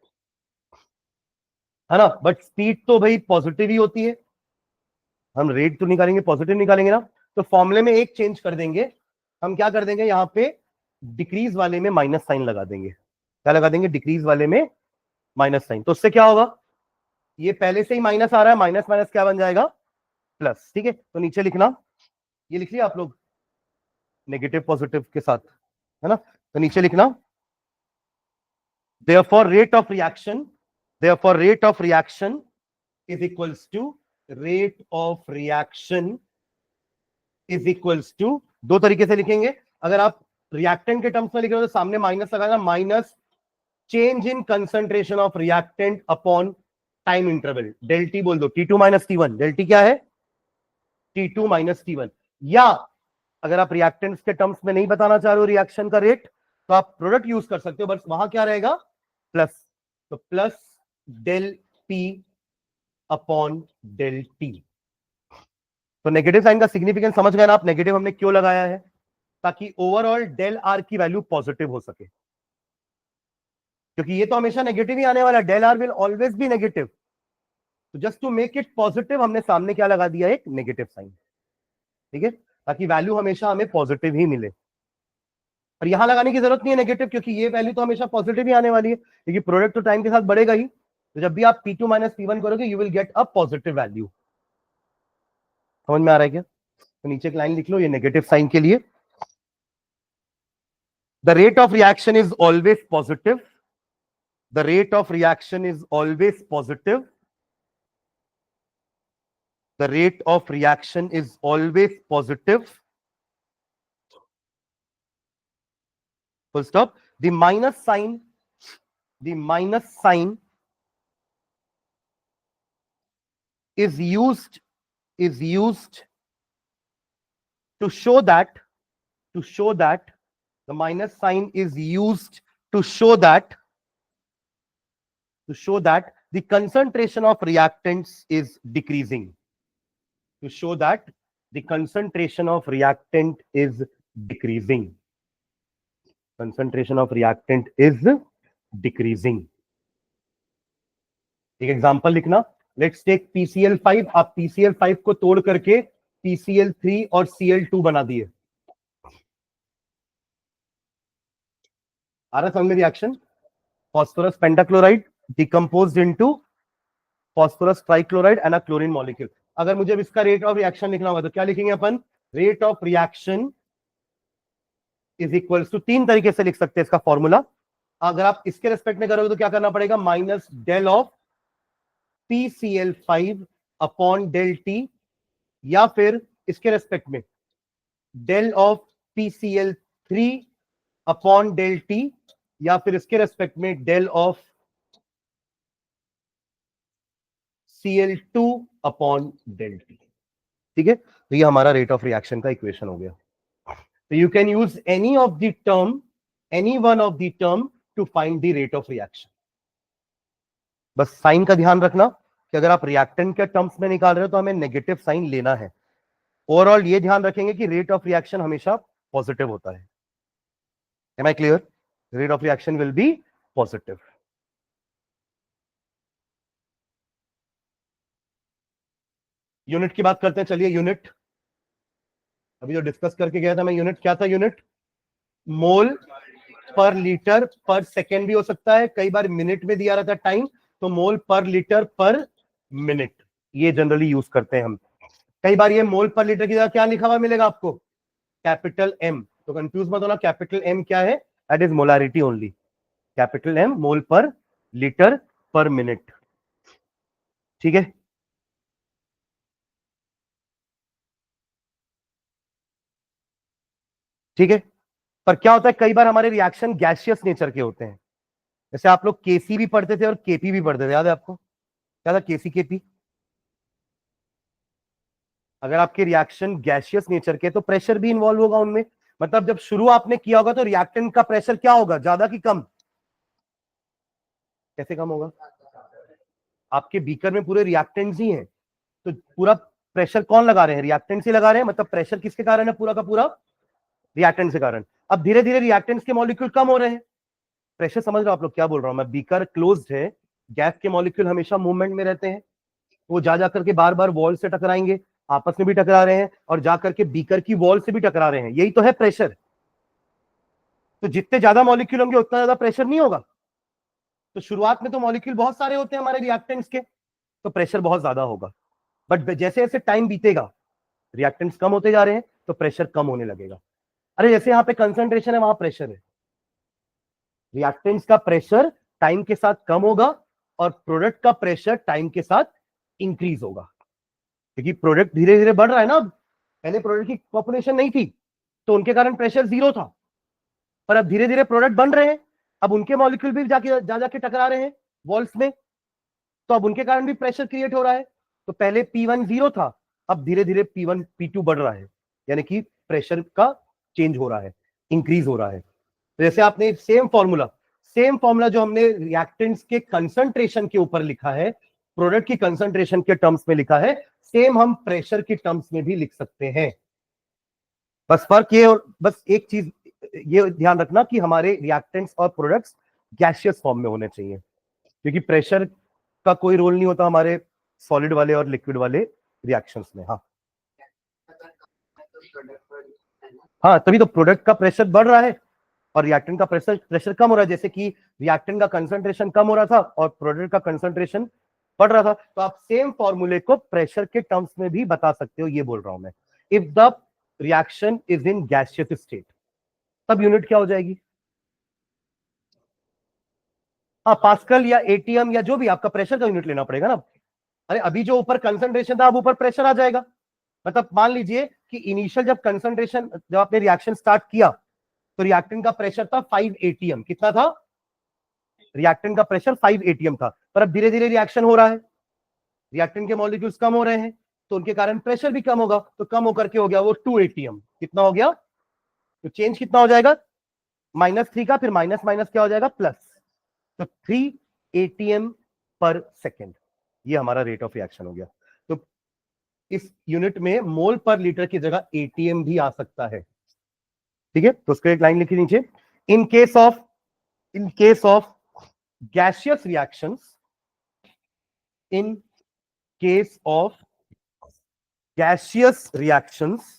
है ना। बट स्पीड तो भाई पॉजिटिव ही होती है, हम रेट तो निकालेंगे पॉजिटिव निकालेंगे ना। तो फॉर्मूले में एक चेंज कर देंगे, हम क्या कर देंगे, यहां पे डिक्रीज वाले में माइनस साइन लगा देंगे, क्या लगा देंगे, डिक्रीज वाले में माइनस साइन। तो उससे क्या होगा, ये पहले से ही माइनस आ रहा है, माइनस माइनस क्या बन जाएगा, प्लस। ठीक है, तो नीचे लिखना, ये लिख लिया आप लोग नेगेटिव पॉजिटिव के साथ, है ना। तो नीचे लिखना, therefore rate of reaction, therefore rate of reaction is equals to, rate of reaction is equals to, दो तरीके से लिखेंगे, अगर आप रिएक्टेंट के टर्म्स में लिख रहे हो तो सामने माइनस लगाना, minus change in concentration of reactant upon time interval, del T बोल दो, T2 minus T1, del T क्या है, T2 माइनस T1। या अगर आप रिएक्टेंट्स के टर्म्स में नहीं बताना चाह रहे हो रिएक्शन का रेट, तो आप प्रोडक्ट यूज कर सकते हो, बस वहां क्या रहेगा, प्लस, तो plus del P upon del T. तो नेगेटिव साइन का सिग्निफिकेंस समझ गए ना आप, नेगेटिव हमने क्यों लगाया है, ताकि ओवरऑल डेल आर की वैल्यू पॉजिटिव हो सके, क्योंकि ये तो हमेशा नेगेटिव ही आने वाला है, del R will always be negative, तो just to make it positive हमने सामने क्या लगा दिया, एक नेगेटिव साइन, ठीक है, ताकि वैल्यू हमेशा हमें पॉजिटिव ही मिले। और यहां लगाने की जरूरत नहीं है नेगेटिव, क्योंकि ये वैल्यू तो हमेशा पॉजिटिव ही आने वाली है, क्योंकि प्रोडक्ट तो टाइम के साथ बढ़ेगा ही, तो जब भी आप P2 माइनस P1 करोगे you will get a positive value. समझ में आ रहा है क्या, तो नीचे एक लाइन लिख लो ये नेगेटिव साइन के लिए, the rate of reaction is always positive, the rate of reaction is always positive, the rate of reaction is always positive, full stop. The minus sign is used to show that the minus sign is used to show that the concentration of reactants is decreasing, to show that the concentration of reactant is decreasing, concentration of reactant is decreasing। एक एग्जांपल लिखना, लेट्स टेक PCl5, आप PCl5 को तोड़ करके PCl3 और Cl2 बना दिए, आ रहा समझ में reaction, phosphorus pentachloride decomposed into phosphorus trichloride and a chlorine molecule. अगर मुझे इसका रेट ऑफ रिएक्शन लिखना होगा तो क्या लिखेंगे अपन, rate of reaction is equals to, तीन तरीके से लिख सकते हैं इसका फॉर्मूला, अगर आप इसके रेस्पेक्ट में करोगे तो क्या करना पड़ेगा, minus del of PCl5 upon del T, या फिर इसके रेस्पेक्ट में del of PCl3 upon del T, या फिर इसके रेस्पेक्ट में del of Cl2 upon del T. ठीक है, तो ये हमारा रेट ऑफ रिएक्शन का इक्वेशन हो गया। तो you can use any of the term, any one of the term to find the rate of reaction. बस साइन का ध्यान रखना कि अगर आप रिएक्टेंट के टर्म्स में निकाल रहे हो तो हमें नेगेटिव साइन लेना है। ओवरऑल ये ध्यान रखेंगे कि रेट ऑफ रिएक्शन हमेशा पॉजिटिव होता है। Am I clear, rate of reaction will be positive. Unit की बात करते हैं, चलिए यूनिट अभी जो डिस्कस करके गया था मैं, यूनिट क्या था, यूनिट मोल पर लीटर पर सेकेंड भी हो सकता है, कई बार मिनट में दिया रहता है टाइम, तो मोल पर लीटर पर मिनट ये जनरली यूज करते हैं हम। कई बार ये मोल पर लीटर की जगह क्या लिखा हुआ मिलेगा आपको, कैपिटल एम, तो कंफ्यूज मत होना, कैपिटल एम क्या है, that is molarity only, capital M mole per litre पर मिनट। ठीक है, ठीक है। पर क्या होता है, कई बार हमारे रिएक्शन गैसियस नेचर के होते हैं, जैसे आप लोग केसी भी पढ़ते थे और केपी भी पढ़ते थे, याद है आपको, क्या था केसी केपी। अगर आपके रिएक्शन गैसियस नेचर के तो प्रेशर भी इन्वॉल्व होगा उनमें, मतलब जब शुरू आपने किया होगा तो रिएक्टेंट का प्रेशर क्या होगा, ज्यादा कि कम? कैसे कम होगा? आपके बीकर में पूरे रिएक्टेंट्स ही हैं, तो पूरा प्रेशर कौन लगा रहे हैं? रिएक्टेंट्स ही लगा रहे हैं, मतलब प्रेशर किसके कारण है? पूरा का पूरा रिएक्टेंट के कारण। अब धीरे धीरे रिएक्टेंट्स के मॉलिक्यूल कम हो रहे हैं। प्रेशर समझ रहे हो आप लोग क्या बोल रहा हूं मैं? बीकर क्लोज्ड है, गैस के मॉलिक्यूल हमेशा मूवमेंट में रहते हैं, वो जा जाकर के बार बार वॉल से टकराएंगे, आपस में भी टकरा रहे हैं और जाकर के बीकर की वॉल से भी टकरा रहे हैं, यही तो है प्रेशर। तो जितने ज्यादा मॉलिक्यूल होंगे उतना ज्यादा प्रेशर नहीं होगा। तो शुरुआत में तो मॉलिक्यूल बहुत सारे होते हैं हमारे रिएक्टेंट्स के, तो प्रेशर बहुत ज्यादा होगा। बट जैसे जैसे टाइम बीतेगा, रिएक्टेंट्स कम होते जा रहे हैं तो प्रेशर कम होने लगेगा। अरे जैसे यहाँ पे कंसंट्रेशन है वहां प्रेशर है, रिएक्टेंट्स का प्रेशर टाइम के साथ कम होगा और प्रोडक्ट का प्रेशर टाइम के साथ इंक्रीज होगा, क्योंकि प्रोडक्ट धीरे धीरे बढ़ रहा है ना। अब पहले प्रोडक्ट की पॉपुलेशन नहीं थी तो उनके कारण प्रेशर 0 था, पर अब धीरे धीरे प्रोडक्ट बन रहे हैं, अब उनके मॉलिक्यूल भी जाके टकरा रहे हैं वॉल्स में, तो अब उनके कारण भी प्रेशर क्रिएट हो रहा है। तो पहले P1 0 था, अब धीरे धीरे P1 P2 बढ़ रहा है, यानी कि प्रेशर का चेंज हो रहा है, इंक्रीज हो रहा है। तो जैसे आपने सेम फॉर्मूला जो हमने रिएक्टेंट्स के कंसंट्रेशन के ऊपर लिखा है, प्रोडक्ट की कंसंट्रेशन के टर्म्स में लिखा है, सेम हम प्रेशर की टर्म्स में भी लिख सकते हैं। बस फर्क ये, और बस एक चीज ये ध्यान रखना कि हमारे रिएक्टेंट्स और प्रोडक्ट्स गैसियस फॉर्म में होने चाहिए, क्योंकि प्रेशर का कोई रोल नहीं होता हमारे सॉलिड वाले और लिक्विड वाले रिएक्शंस में। हाँ हाँ, तभी तो प्रोडक्ट का प्रेशर बढ़ रहा है और रिएक्टेंट का प्रेशर कम हो रहा है। जैसे कि रिएक्टेंट का कंसंट्रेशन कम हो रहा था और प्रोडक्ट का कंसंट्रेशन बढ़ रहा था, तो आप सेम फॉर्मूले को प्रेशर के टर्म्स में भी बता सकते हो, ये बोल रहा हूं मैं। If the reaction is in gaseous state, तब यूनिट क्या हो जाएगी? हाँ, पास्कल या एटीएम या जो भी, आपका प्रेशर का यूनिट लेना पड़ेगा ना। अरे अभी जो ऊपर कंसंट्रेशन था अब ऊपर प्रेशर आ जाएगा। मतलब मान लीजिए कि इनिशियल जब आपने रिएक्शन स्टार्ट किया तो रिएक्टेंट का प्रेशर था 5 एटीएम। कितना था? रिएक्टेंट का प्रेशर 5 एटीएम था, पर अब धीरे धीरे रिएक्शन हो रहा है, रिएक्टेंट के मॉलिक्यूल्स कम हो रहे हैं, तो उनके कारण प्रेशर भी कम होगा, तो कम होकर के हो गया वो 2 एटीएम। कितना हो गया? तो चेंज कितना हो जाएगा? -3 का, फिर माइनस माइनस क्या हो जाएगा? प्लस। तो 3 एटीएम पर सेकेंड, ये हमारा रेट ऑफ रिएक्शन हो गया। तो इस यूनिट में मोल पर लीटर की जगह एटीएम भी आ सकता है। ठीक है, तो उसको एक लाइन लिखी नीचे, in case of gaseous reactions, in case of gaseous reactions,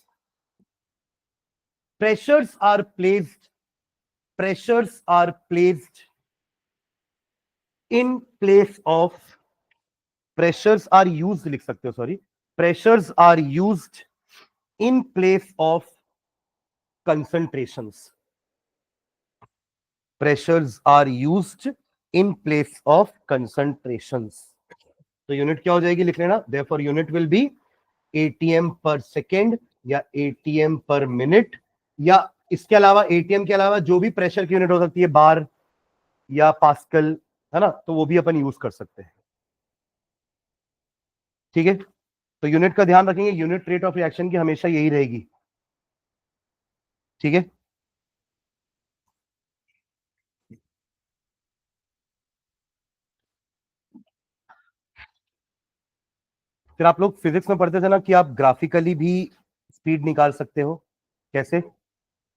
pressures are placed in place of, pressures are used लिख सकते हो, sorry, pressures are used in place of concentrations, pressures are used in place of concentrations। तो यूनिट क्या हो जाएगी, लिख लेना, therefore unit will be ATM पर सेकेंड या एटीएम पर मिनट, या इसके अलावा एटीएम के अलावा जो भी प्रेशर की यूनिट हो सकती है, बार या पास्कल, है ना, तो वो भी अपन यूज कर सकते हैं। ठीक है, तो यूनिट का ध्यान रखेंगे, यूनिट रेट ऑफ रिएक्शन की हमेशा यही रहेगी। ठीक है, फिर आप लोग फिजिक्स में पढ़ते थे ना कि आप ग्राफिकली भी स्पीड निकाल सकते हो। कैसे?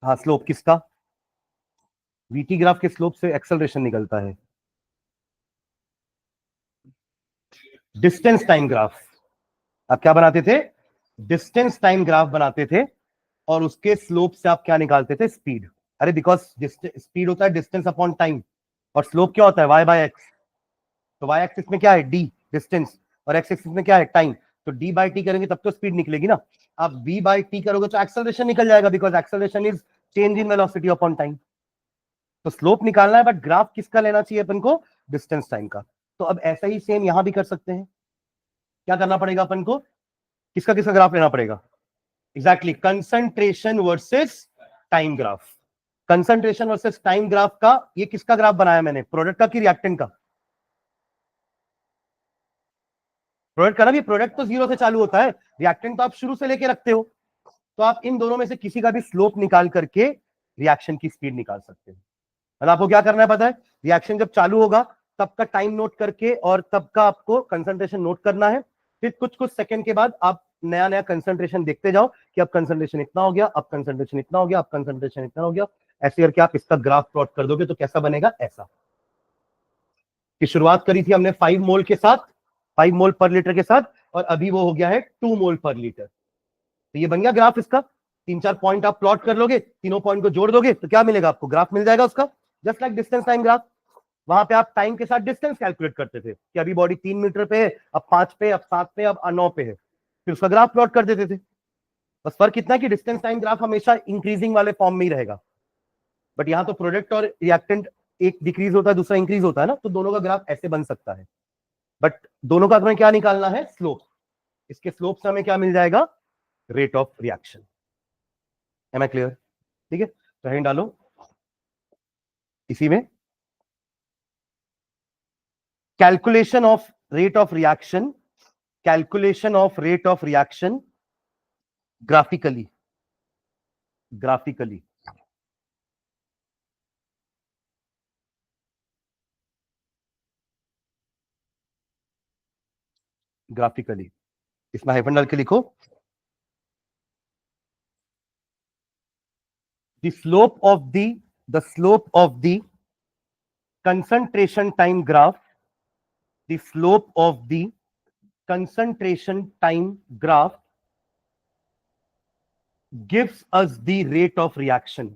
हाँ, स्लोप किसका? वीटी ग्राफ के स्लोप से एक्सेलरेशन निकलता है। डिस्टेंस टाइम ग्राफ आप क्या बनाते थे? डिस्टेंस टाइम ग्राफ बनाते थे, और उसके स्लोप से आप क्या निकालते थे? स्पीड। अरे बिकॉज स्पीड होता है डिस्टेंस अपॉन टाइम, और स्लोप क्या होता है? Y by x. तो वाई एक्सिस में क्या है? डी, डिस्टेंस, और एक्स एक्सिस में क्या है? टाइम। तो डी बाई टी करेंगे तब तो स्पीड निकलेगी ना। आप वी बाई टी करोगे तो एक्सेलरेशन निकल जाएगा, because acceleration is change in velocity upon time. तो स्लोप निकालना है, बट ग्राफ किसका लेना चाहिए अपन को? डिस्टेंस टाइम का। तो अब ऐसा ही सेम यहां भी कर सकते हैं। क्या करना पड़ेगा अपन को? किसका किसका ग्राफ लेना पड़ेगा? Exactly, concentration versus time graph. Concentration versus time graph का, ये किसका ग्राफ बनाया मैंने? प्रोडक्ट का कि रिएक्टेंट का? प्रोडक्ट का ना, भी प्रोडक्ट तो 0 से चालू होता है, रिएक्टेंट तो आप शुरू से लेके रखते हो। तो आप इन दोनों में से किसी का भी स्लोप निकाल करके रिएक्शन की स्पीड निकाल सकते हैं। मतलब आपको क्या करना है पता है, रिएक्शन जब चालू होगा तब का टाइम नोट करके और तब का आपको कंसंट्रेशन नोट करना है। फिर कुछ कुछ सेकंड के बाद आप नया नया कंसंट्रेशन देखते जाओ कि अब कंसंट्रेशन इतना हो गया, अब कंसंट्रेशन इतना हो गया, अब कंसंट्रेशन इतना हो गया। ऐसे करके आप इसका ग्राफ प्लॉट कर दोगे तो कैसा बनेगा, ऐसा। कि शुरुआत करी थी हमने 5 मोल के साथ, 5 मोल पर लीटर के साथ, और अभी वो हो गया है 2 मोल पर लीटर। तो ये बन गया ग्राफ इसका। 3-4 पॉइंट आप प्लॉट कर लोगे, तीनों पॉइंट को जोड़ दोगे तो क्या मिलेगा आपको, ग्राफ मिल जाएगा उसका। Just like distance time graph. वहां पे आप टाइम के साथ डिस्टेंस कैलकुलेट करते थे कि अभी बॉडी 3 मीटर पे है, अब 5 पे, अब 7 पे, अब 9 पे है, फिर उसका ग्राफ प्लॉट कर देते थे। बस फर्क इतना कि डिस्टेंस टाइम ग्राफ हमेशा इंक्रीजिंग वाले फॉर्म में ही रहेगा, बट यहां तो प्रोडक्ट और रिएक्टेंट एक डिक्रीज होता है, दूसरा इंक्रीज होता है ना, तो दोनों का ग्राफ ऐसे बन सकता है। बट दोनों का हमें क्या निकालना है, स्लोप। इसके स्लोप से हमें क्या मिल जाएगा, rate of reaction. Am I clear? ठीक है, तो हेडिंग डालो इसी में, calculation of rate of reaction, calculation of rate of reaction graphically, graphically. Graphically इसमें हाइफन डाल के लिखो, the slope of the concentration time graph, the slope of the concentration time graph gives us the rate of reaction,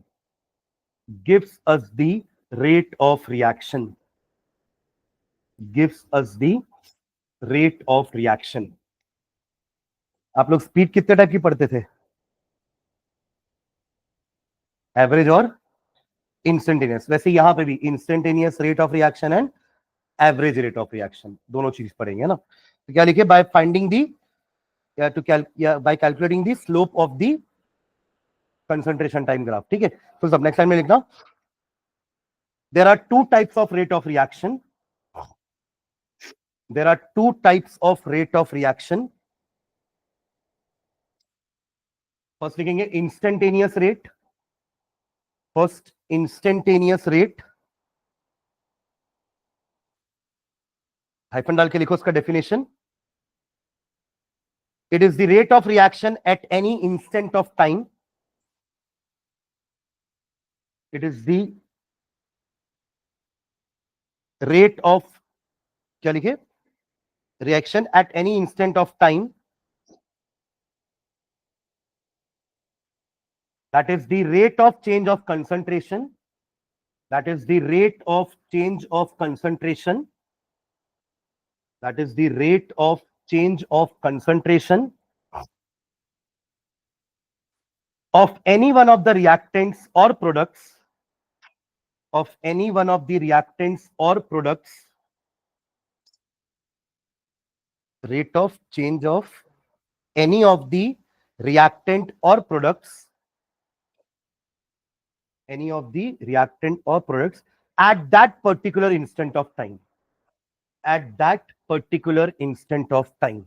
gives us the rate of reaction, gives us the rate of reaction. आप लोग स्पीड कितने टाइप की पढ़ते थे, एवरेज और इंस्टेंटेनियस। वैसे यहां पे भी instantaneous rate of reaction and average rate of reaction दोनों चीज पढ़ेंगे ना। तो क्या लिखे, by finding the by calculating the slope of the concentration time graph। ठीक है, तो सब नेक्स्ट लाइन में लिखना, there are two types of rate of reaction, there are two types of rate of reaction। First लिखेंगे instantaneous rate, first instantaneous rate, hyphen डाल के लिखो उसका definition, it is the rate of reaction at any instant of time, it is the rate of, क्या लिखे, reaction at any instant of time, that is the rate of change of concentration, that is the rate of change of concentration, that is the rate of change of concentration of any one of the reactants or products, of any one of the reactants or products, rate of change of any of the reactant or products, any of the reactant or products at that particular instant of time, at that particular instant of time,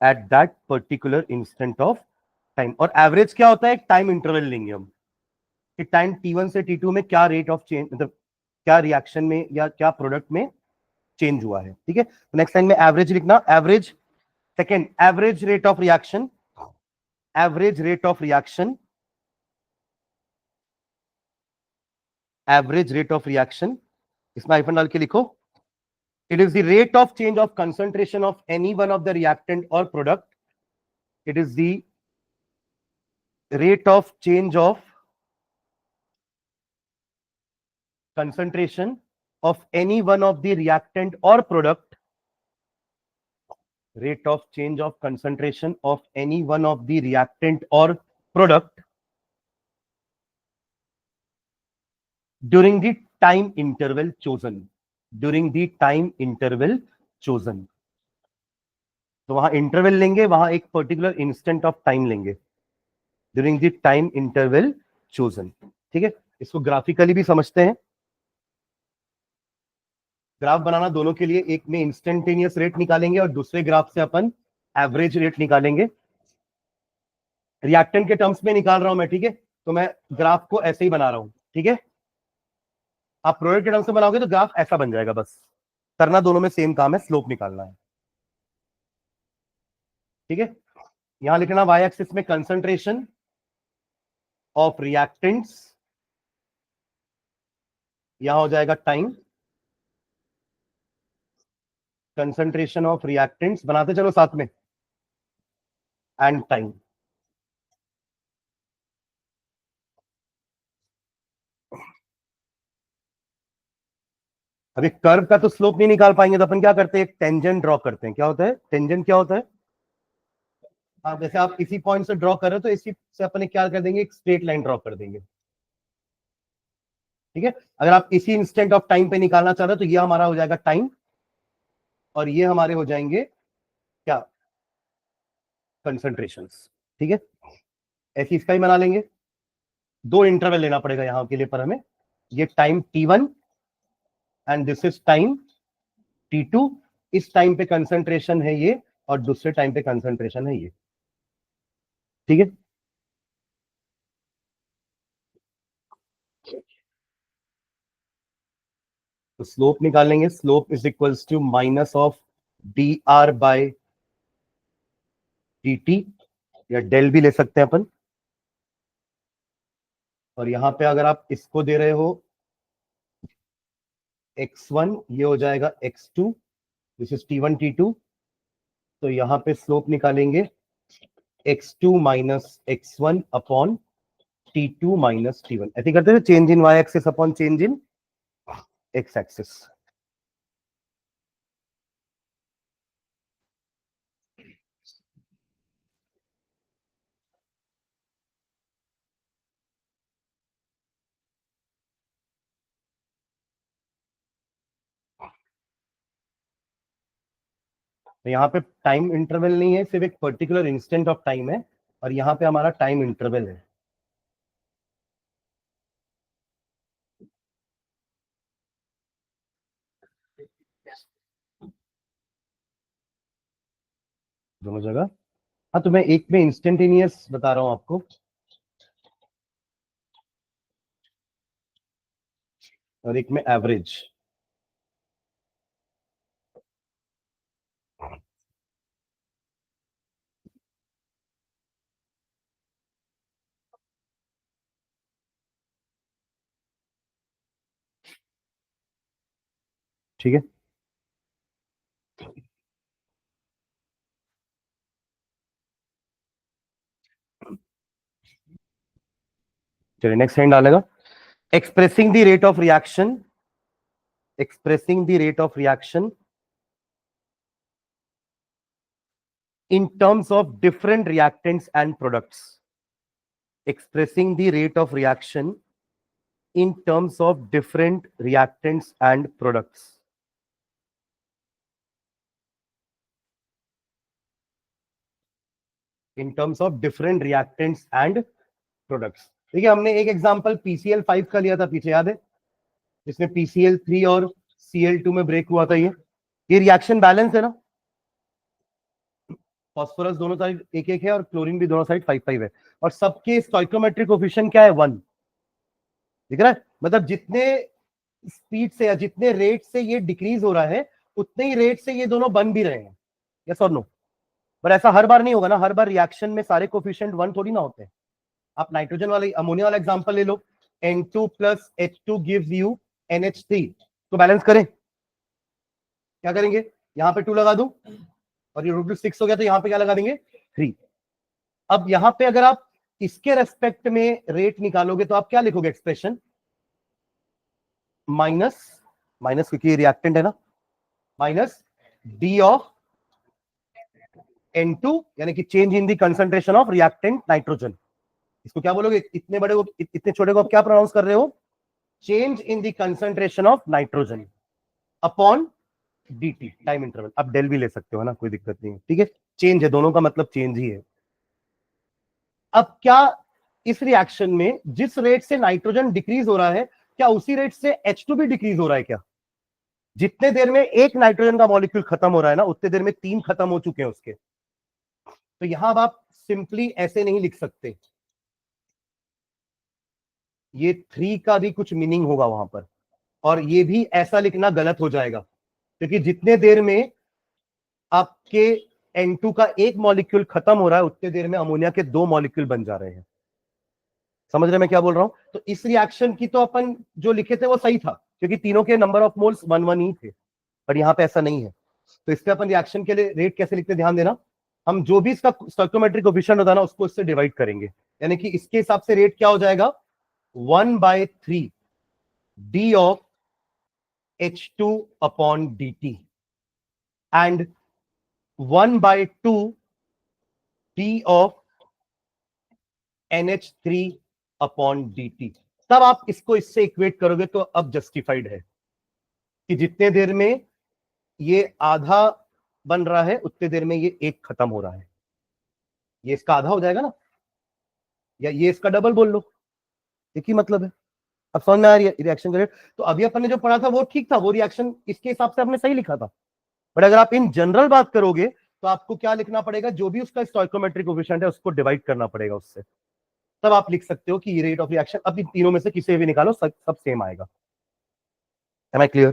at that particular instant of time। और एवरेज क्या होता है, एक टाइम इंटरवल लेंगे हम कि टाइम t1 से t2 में क्या रेट ऑफ चेंज, मतलब क्या रिएक्शन में या क्या प्रोडक्ट में चेंज हुआ है। ठीक है, नेक्स्ट लाइन में एवरेज लिखना, average, second average rate of reaction, average rate of reaction, average rate of reaction, इसमें हाइफन डाल के लिखो, it is the rate of change of concentration of any one of the reactant or product, it is the rate of change of concentration of any one of the reactant or product, rate of change of concentration of any one of the reactant or product during the time interval chosen, during the time interval chosen। तो वहां इंटरवल लेंगे, वहां एक पर्टिकुलर इंस्टेंट ऑफ टाइम लेंगे, during the time interval chosen. ठीक है, इसको ग्राफिकली भी समझते हैं। ग्राफ बनाना दोनों के लिए, एक में इंस्टेंटेनियस रेट निकालेंगे और दूसरे ग्राफ से अपन एवरेज रेट निकालेंगे। रिएक्टेंट के टर्म्स में निकाल रहा हूं मैं, ठीक है, तो मैं ग्राफ को ऐसे ही बना रहा हूं, ठीक है। आप प्रोडक्ट के टर्म्स में बनाओगे तो ग्राफ ऐसा बन जाएगा, बस करना दोनों में सेम काम है, स्लोप निकालना है, ठीक है। यहां लिखना वाई एक्सिस में कंसंट्रेशन ऑफ रिएक्टेंट्स, यहां हो जाएगा टाइम, कंसंट्रेशन ऑफ रिएक्टेंट्स बनाते चलो साथ में, एंड टाइम। अभी कर्व का तो स्लोप नहीं निकाल पाएंगे, तो अपन क्या करते हैं, एक टेंजेंट ड्रॉ करते हैं। क्या होता है टेंजेंट, क्या होता है? हाँ, जैसे आप इसी पॉइंट से ड्रॉ कर रहे हो तो इसी से अपन क्या कर देंगे, एक स्ट्रेट लाइन ड्रॉ कर देंगे, ठीक है। अगर आप इसी इंस्टेंट ऑफ टाइम पे निकालना चाह रहे हो तो ये हमारा हो जाएगा टाइम, और ये हमारे हो जाएंगे क्या, कंसंट्रेशन, ठीक है। ऐसी इसका ही बना लेंगे, दो इंटरवल लेना पड़ेगा यहां के लिए पर हमें, ये time T1 and this is time T2। इस टाइम पे कंसंट्रेशन है ये, और दूसरे टाइम पे कंसंट्रेशन है ये, ठीक है। तो स्लोप निकालेंगे, slope is equals to minus of dr by dt, या डेल भी ले सकते हैं अपन। और यहां पे अगर आप इसको दे रहे हो x1, ये हो जाएगा x2, this is T1 T2। तो यहां पे स्लोप निकालेंगे x2 minus x1 upon T2 minus T1, ऐसे करते हैं, change in y axis upon change in x axis. तो यहाँ पे टाइम इंटरवल नहीं है, सिर्फ एक पर्टिकुलर इंस्टेंट ऑफ टाइम है, और यहाँ पे हमारा टाइम इंटरवल है। दोनों जगह, हाँ, तो मैं एक में इंस्टेंटेनियस बता रहा हूं आपको, और एक में एवरेज। ठीक है, चलिए नेक्स्ट लाइन डालेगा, expressing the rate of reaction, expressing the rate of reaction in terms of different reactants and products, expressing the rate of reaction in terms of different reactants and products, in terms of different reactants and products। देखिए, हमने एक एग्जांपल PCl5 का लिया था पीछे, याद है, जिसमें PCl3 और Cl2 में ब्रेक हुआ था। ये रिएक्शन बैलेंस है ना, फास्फोरस दोनों साइड एक एक है, और क्लोरीन भी दोनों साइड 5 5 है, और सबके स्टोइकोमेट्रिक कोफिशिएंट क्या है, 1। दिख रहा है, मतलब जितने स्पीड से या जितने रेट से ये डिक्रीज हो रहा है, उतने ही रेट से ये दोनों बन भी रहे हैं, यस और नो। पर ऐसा हर बार नहीं होगा ना, हर बार रिएक्शन में सारे कोफिशिएंट 1 थोड़ी ना होते हैं। आप नाइट्रोजन वाले अमोनिया वाला एग्जांपल ले लो, N2 plus H2 gives you NH3, तो बैलेंस करें, क्या करेंगे, यहां पे 2 लगा दूं, और ये √6 हो गया, तो यहां पे क्या लगा देंगे, 3। अब यहां पे अगर आप इसके रेस्पेक्ट में रेट निकालोगे तो आप क्या लिखोगे, एक्सप्रेशन माइनस, माइनस क्योंकि रिएक्टेंट है ना, माइनस डी ऑफ N2, यानी कि change in the concentration of reactant nitrogen. इसको क्या बोलोगे, इतने बड़े को इतने छोटे को आप क्या प्रोनाउंस कर रहे हो, change in the concentration of nitrogen upon dt, time interval. आप डेल भी ले सकते हो ना, कोई दिक्कत नहीं है, ठीक है, चेंज है, दोनों का मतलब चेंज ही है। अब क्या इस रिएक्शन में जिस रेट से नाइट्रोजन डिक्रीज हो रहा है, क्या उसी रेट से H2 भी डिक्रीज हो रहा है क्या? जितने देर में एक नाइट्रोजन का मॉलिक्यूल खत्म हो रहा है ना, उतने देर में 3 खत्म हो चुके हैं उसके। तो यहां अब आप सिंपली ऐसे नहीं लिख सकते, ये 3 का भी कुछ मीनिंग होगा वहां पर, और ये भी ऐसा लिखना गलत हो जाएगा, क्योंकि जितने देर में आपके N2 का एक मॉलिक्यूल खत्म हो रहा है उतने देर में अमोनिया के 2 मॉलिक्यूल बन जा रहे हैं। समझ रहे मैं क्या बोल रहा हूं? तो इस रिएक्शन की तो अपन जो लिखे थे वो सही था, क्योंकि तीनों के नंबर ऑफ मोल्स 1 1 ही थे, पर यहां पे ऐसा नहीं है। तो इसके अपन रिएक्शन के लिए रेट कैसे लिखते, ध्यान देना, हम जो भी इसका स्टोइकोमेट्रिक कोफिशिएंट होता है ना उसको इससे डिवाइड करेंगे, यानी कि इसके हिसाब से रेट क्या हो जाएगा, 1/3 d of H2 upon dt and 1/2 d of NH3 upon dt। तब आप इसको इससे इक्वेट करोगे तो अब जस्टिफाइड है कि जितने देर में ये आधा बन रहा है उतने देर में ये एक खत्म हो रहा है, ये इसका आधा हो जाएगा ना, या ये इसका डबल बोल लो, एक ही मतलब है। अब समझ में आ रही है रिएक्शन का रेट? तो अभी अपन ने जो पढ़ा था वो ठीक था, वो रिएक्शन इसके हिसाब से आपने सही लिखा था, बट अगर आप इन जनरल बात करोगे तो आपको क्या लिखना पड़ेगा, जो भी उसका स्टोइकोमेट्रिक कोफिशिएंट है उसको डिवाइड करना पड़ेगा उससे, तब आप लिख सकते हो कि ये रेट ऑफ रिएक्शन, अब इन तीनों में से किसी भी निकालो सब सेम आएगा। Am I clear?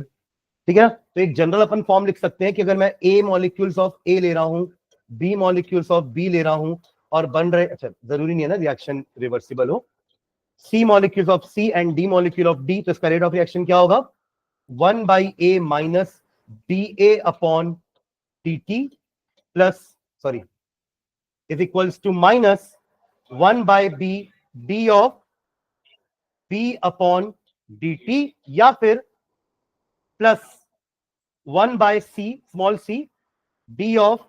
ठीक है ना? तो एक जनरल अपन फॉर्म लिख सकते हैं कि अगर मैं ए मॉलिक्यूल्स ऑफ ए ले रहा हूं, बी मॉलिक्यूल्स ऑफ बी ले रहा हूं, और बन रहे, अच्छा जरूरी नहीं है ना रिएक्शन रिवर्सिबल हो, C molecules of C and D molecule of D, तो इसका रेट ऑफ रिएक्शन क्या होगा, 1/a minus da upon dt plus, sorry, is equals to minus 1/b d of b upon dt, या फिर plus 1/c small c d of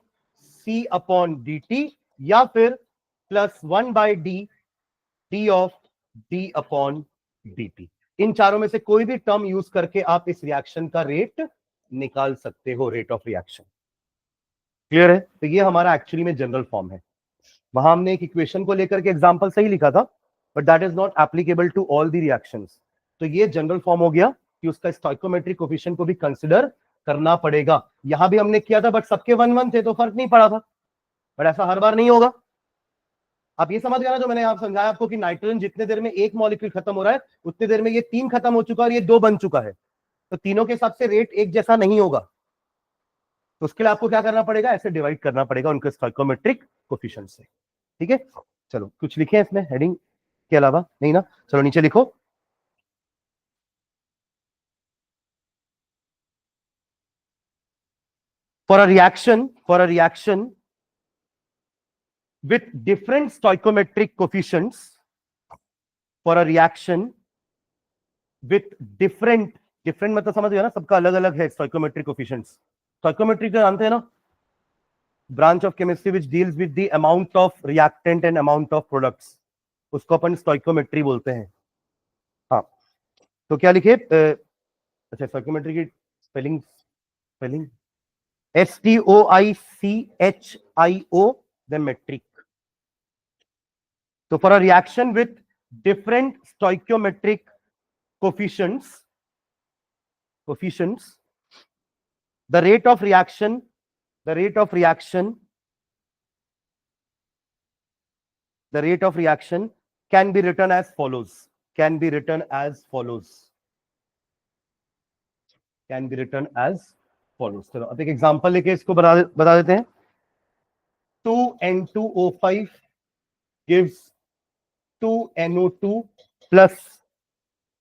c upon dt, या फिर plus 1/d d of d upon dt। इन चारों में से कोई भी टर्म यूज करके आप इस रिएक्शन का रेट निकाल सकते हो, रेट ऑफ रिएक्शन। क्लियर है? तो ये हमारा एक्चुअली में जनरल फॉर्म है। वहां हमने एक इक्वेशन को लेकर के एग्जांपल सही लिखा था, but that is not applicable to all the reactions. तो ये जनरल फॉर्म हो गया कि उसका स्टोइकोमेट्रिक कोफिशिएंट को भी कंसिडर करना पड़ेगा। यहां भी हमने किया था, बट सबके 1 1 थे तो फर्क नहीं पड़ा था, बट ऐसा हर बार नहीं होगा। आप ये समझ गया ना जो मैंने आप समझाया आपको, कि नाइट्रोजन जितने देर में एक मॉलिक्यूल खत्म हो रहा है उतने देर में ये 3 खत्म हो चुका है और ये 2 बन चुका है, तो तीनों के हिसाब से रेट एक जैसा नहीं होगा, तो उसके लिए आपको क्या करना पड़ेगा, ऐसे डिवाइड करना पड़ेगा उनके स्टोइकोमेट्रिक कोफिशिएंट से। ठीक है, चलो कुछ लिखे इसमें हेडिंग के अलावा, नहीं ना? चलो नीचे लिखो, for a reaction with different stoichiometric coefficients, for a reaction with different मतलब समझ गया ना, सबका अलग अलग है stoichiometric coefficients। stoichiometric जानते हैं ना, branch of chemistry which deals with the amount of reactant and amount of products, उसको अपन स्टोइकोमेट्री बोलते हैं। हाँ, तो क्या लिखे, अच्छा स्टोइकोमेट्री की spelling, spelling STOICHIO then metric। तो for a reaction with different stoichiometric coefficients, the rate of reaction can be written as follows, चलो अब एक एग्जांपल लेके इसको बता देते हैं। 2N2O5 gives 2NO2 plus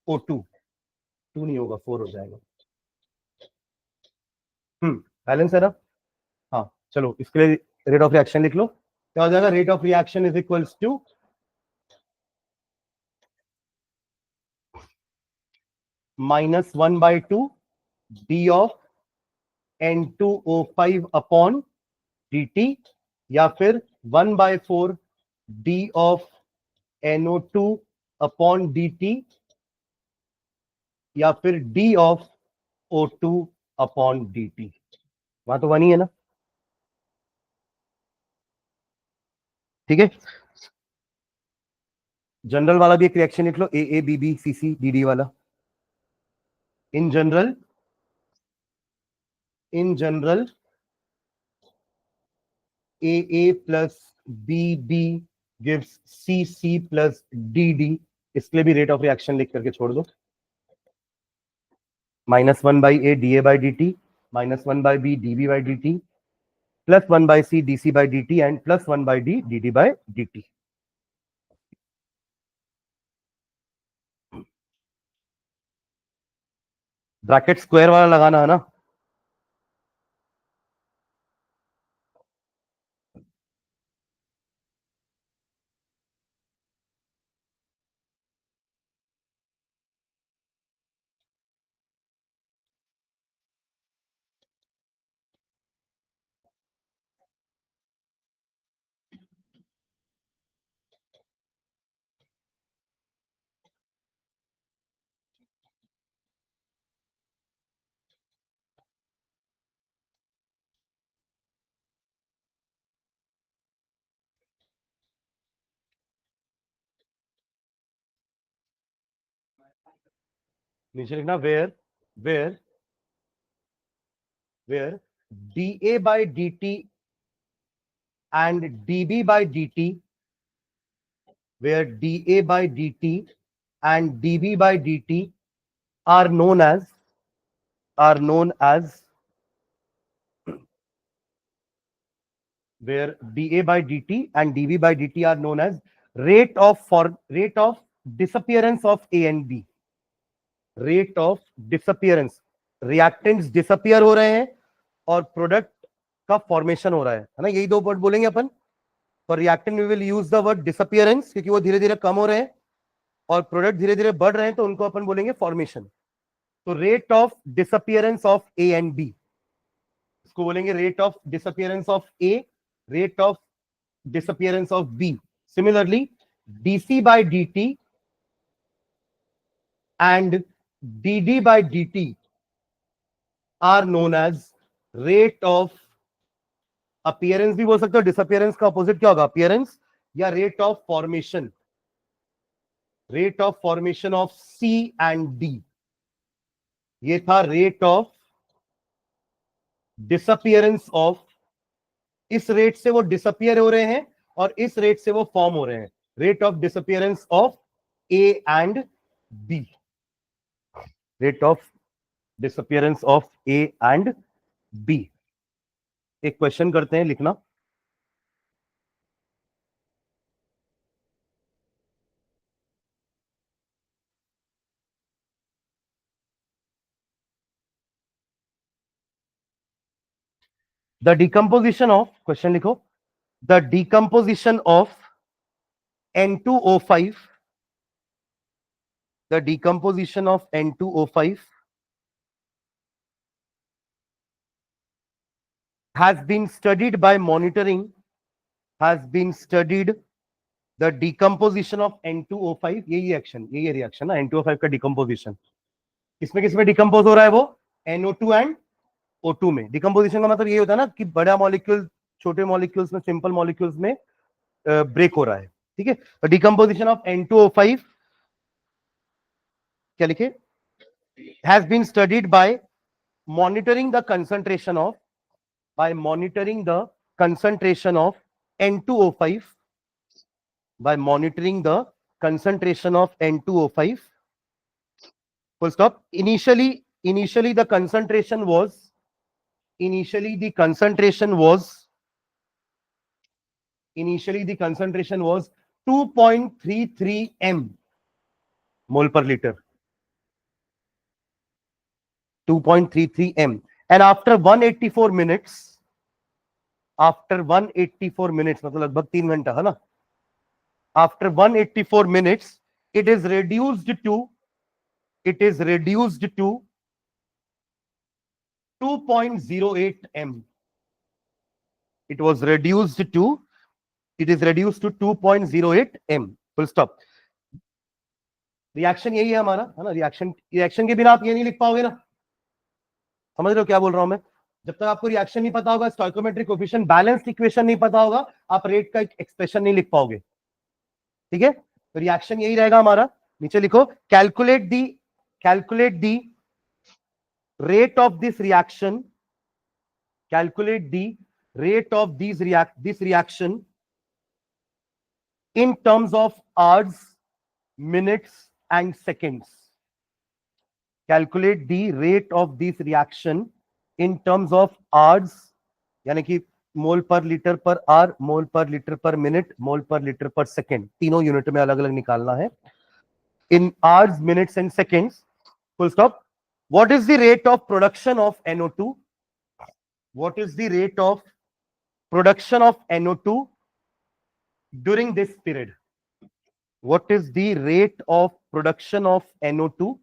O2, 2 नहीं होगा 4 हो जाएगा, बैलेंस है ना? हाँ, चलो इसके लिए रेट ऑफ रिएक्शन लिख लो, क्या हो जाएगा, rate of reaction is equals to -1/2 d of N2O5 upon dt, या फिर 1/4 d of NO2 upon dt, या फिर d of O2 upon dt। वहां तो 1 ही है ना? ठीक है, जनरल वाला भी एक रिएक्शन लिख लो, AABBCCDD वाला। In general AA plus B B gives C C plus D D, इसके लिए भी रेट ऑफ रिएक्शन लिख करके छोड़ दो। -1/a dA by dt, -1/b dB by dt, +1/c dC by dt and +1/d dd by dt। Bracket square वाला लगाना है ना। नीचे लिखना where dA by dt and dB by dt, where dA by dt and dB by dt are known as where dA by dt and dB by dt are known as rate of disappearance of A and B। Rate of disappearance, reactants disappear हो रहे हैं और प्रोडक्ट का फॉर्मेशन हो रहा है ना, यही दो वर्ड बोलेंगे अपन। For reactant we will use the word disappearance, क्योंकि वो धीरे धीरे कम हो रहे हैं और प्रोडक्ट धीरे धीरे बढ़ रहे हैं, तो उनको अपन बोलेंगे फॉर्मेशन। तो rate of disappearance of A and B, इसको बोलेंगे rate of disappearance of A, rate of disappearance of B. Similarly dc by dt and dd by dt are known as rate of appearance भी बोल सकते हो, डिसअपियरेंस का अपोजिट क्या होगा, अपीयरेंस, या rate of formation of C and D। ये था रेट ऑफ डिसअपियरेंस ऑफ, इस रेट से वो डिसअपियर हो रहे हैं और इस रेट से वो फॉर्म हो रहे हैं, rate of disappearance of A and B, rate of disappearance of A and B। एक क्वेश्चन करते हैं, लिखना। द डिकम्पोजिशन ऑफ, क्वेश्चन लिखो, the decomposition of N2O5, the decomposition of N2O5 has been studied by monitoring, the decomposition of N2O5, यही रिएक्शन ना, N2O5 का डिकम्पोजिशन। किसमें डिकम्पोज हो रहा है वो, NO2 एंड O2 में। डिकम्पोजिशन का मतलब ये होता है ना कि बड़ा मॉलिक्यूल छोटे मॉलिक्यूल्स में, सिंपल मॉलिक्यूल्स में ब्रेक हो रहा है, ठीक है। तो डिकम्पोजिशन ऑफ N2O5 क्या लिखे, has been studied by monitoring the concentration of, N2O5, by monitoring the concentration of N2O5, full stop। Initially the concentration was 2.33 m mole per liter, 2.33 m, and after 184 minutes, मतलब लगभग 3 घंटा है ना, after 184 minutes it is reduced to 2.08 m, it is reduced to 2.08 m, full stop। Reaction यही है हमारा, है ना। रिएक्शन के बिना आप ये नहीं लिख पाओगे ना, समझ रहे हो क्या बोल रहा हूं मैं। जब तक आपको रिएक्शन नहीं पता होगा, स्टोइकोमेट्रिक कोएफिशिएंट, बैलेंस इक्वेशन नहीं पता होगा, आप रेट का एक्सप्रेशन नहीं लिख पाओगे, ठीक है। तो रिएक्शन यही रहेगा हमारा। नीचे लिखो, calculate the rate of this reaction, calculate the rate of this reaction in terms of hours, minutes and seconds. Calculate the rate of this reaction in terms of hours, यानी कि मोल पर लीटर पर आर, मोल पर लीटर पर मिनट, मोल पर लीटर पर सेकेंड, तीनों यूनिट में अलग अलग निकालना है. In hours, minutes and seconds, full stop. What is the rate of production of NO2? What is the rate of production of NO2 during this period? What is the rate of production of NO2?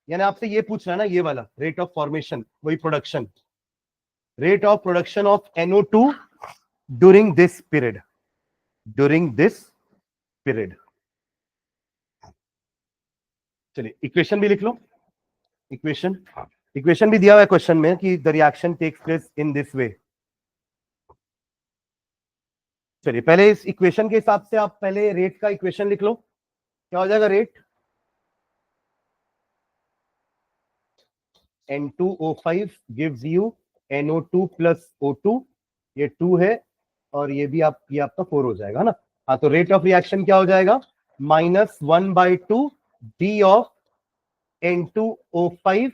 यानी आपसे ये पूछ रहा है ना, ये वाला रेट ऑफ फॉर्मेशन, वही production, rate of production of NO2 during this period, during this period. चलिए इक्वेशन भी लिख लो. इक्वेशन भी दिया हुआ है क्वेश्चन में कि the reaction takes place in this way. चलिए पहले इस इक्वेशन के हिसाब से आप पहले रेट का इक्वेशन लिख लो. क्या हो जाएगा rate? N2O5 gives you NO2 plus O2. ये 2 है और ये भी ये आपका 4 हो जाएगा ना. हाँ, तो रेट ऑफ रिएक्शन क्या हो जाएगा? -1/2 d of N2O5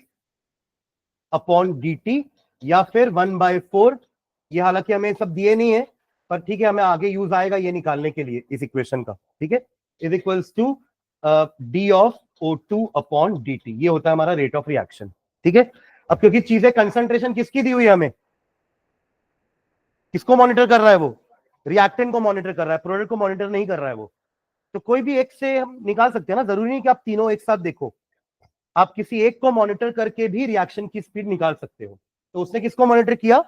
upon dt, या फिर 1/4. ये हालांकि हमें सब दिए नहीं है, पर ठीक है, हमें आगे यूज आएगा ये निकालने के लिए इस इक्वेशन का. ठीक है, is equals to d of O2 upon dt. ये होता है हमारा रेट ऑफ रिएक्शन. ठीक है. अब क्योंकि चीजें कंसंट्रेशन किसकी दी हुई है हमें, किसको मॉनिटर कर रहा है वो? रिएक्टेंट को मॉनिटर कर रहा है, प्रोडक्ट को मॉनिटर नहीं कर रहा है वो. तो कोई भी एक से हम निकाल सकते हैं ना, जरूरी नहीं कि आप तीनों एक साथ देखो. आप किसी एक को मॉनिटर करके भी रिएक्शन की स्पीड निकाल सकते हो. तो उसने किसको मॉनिटर किया?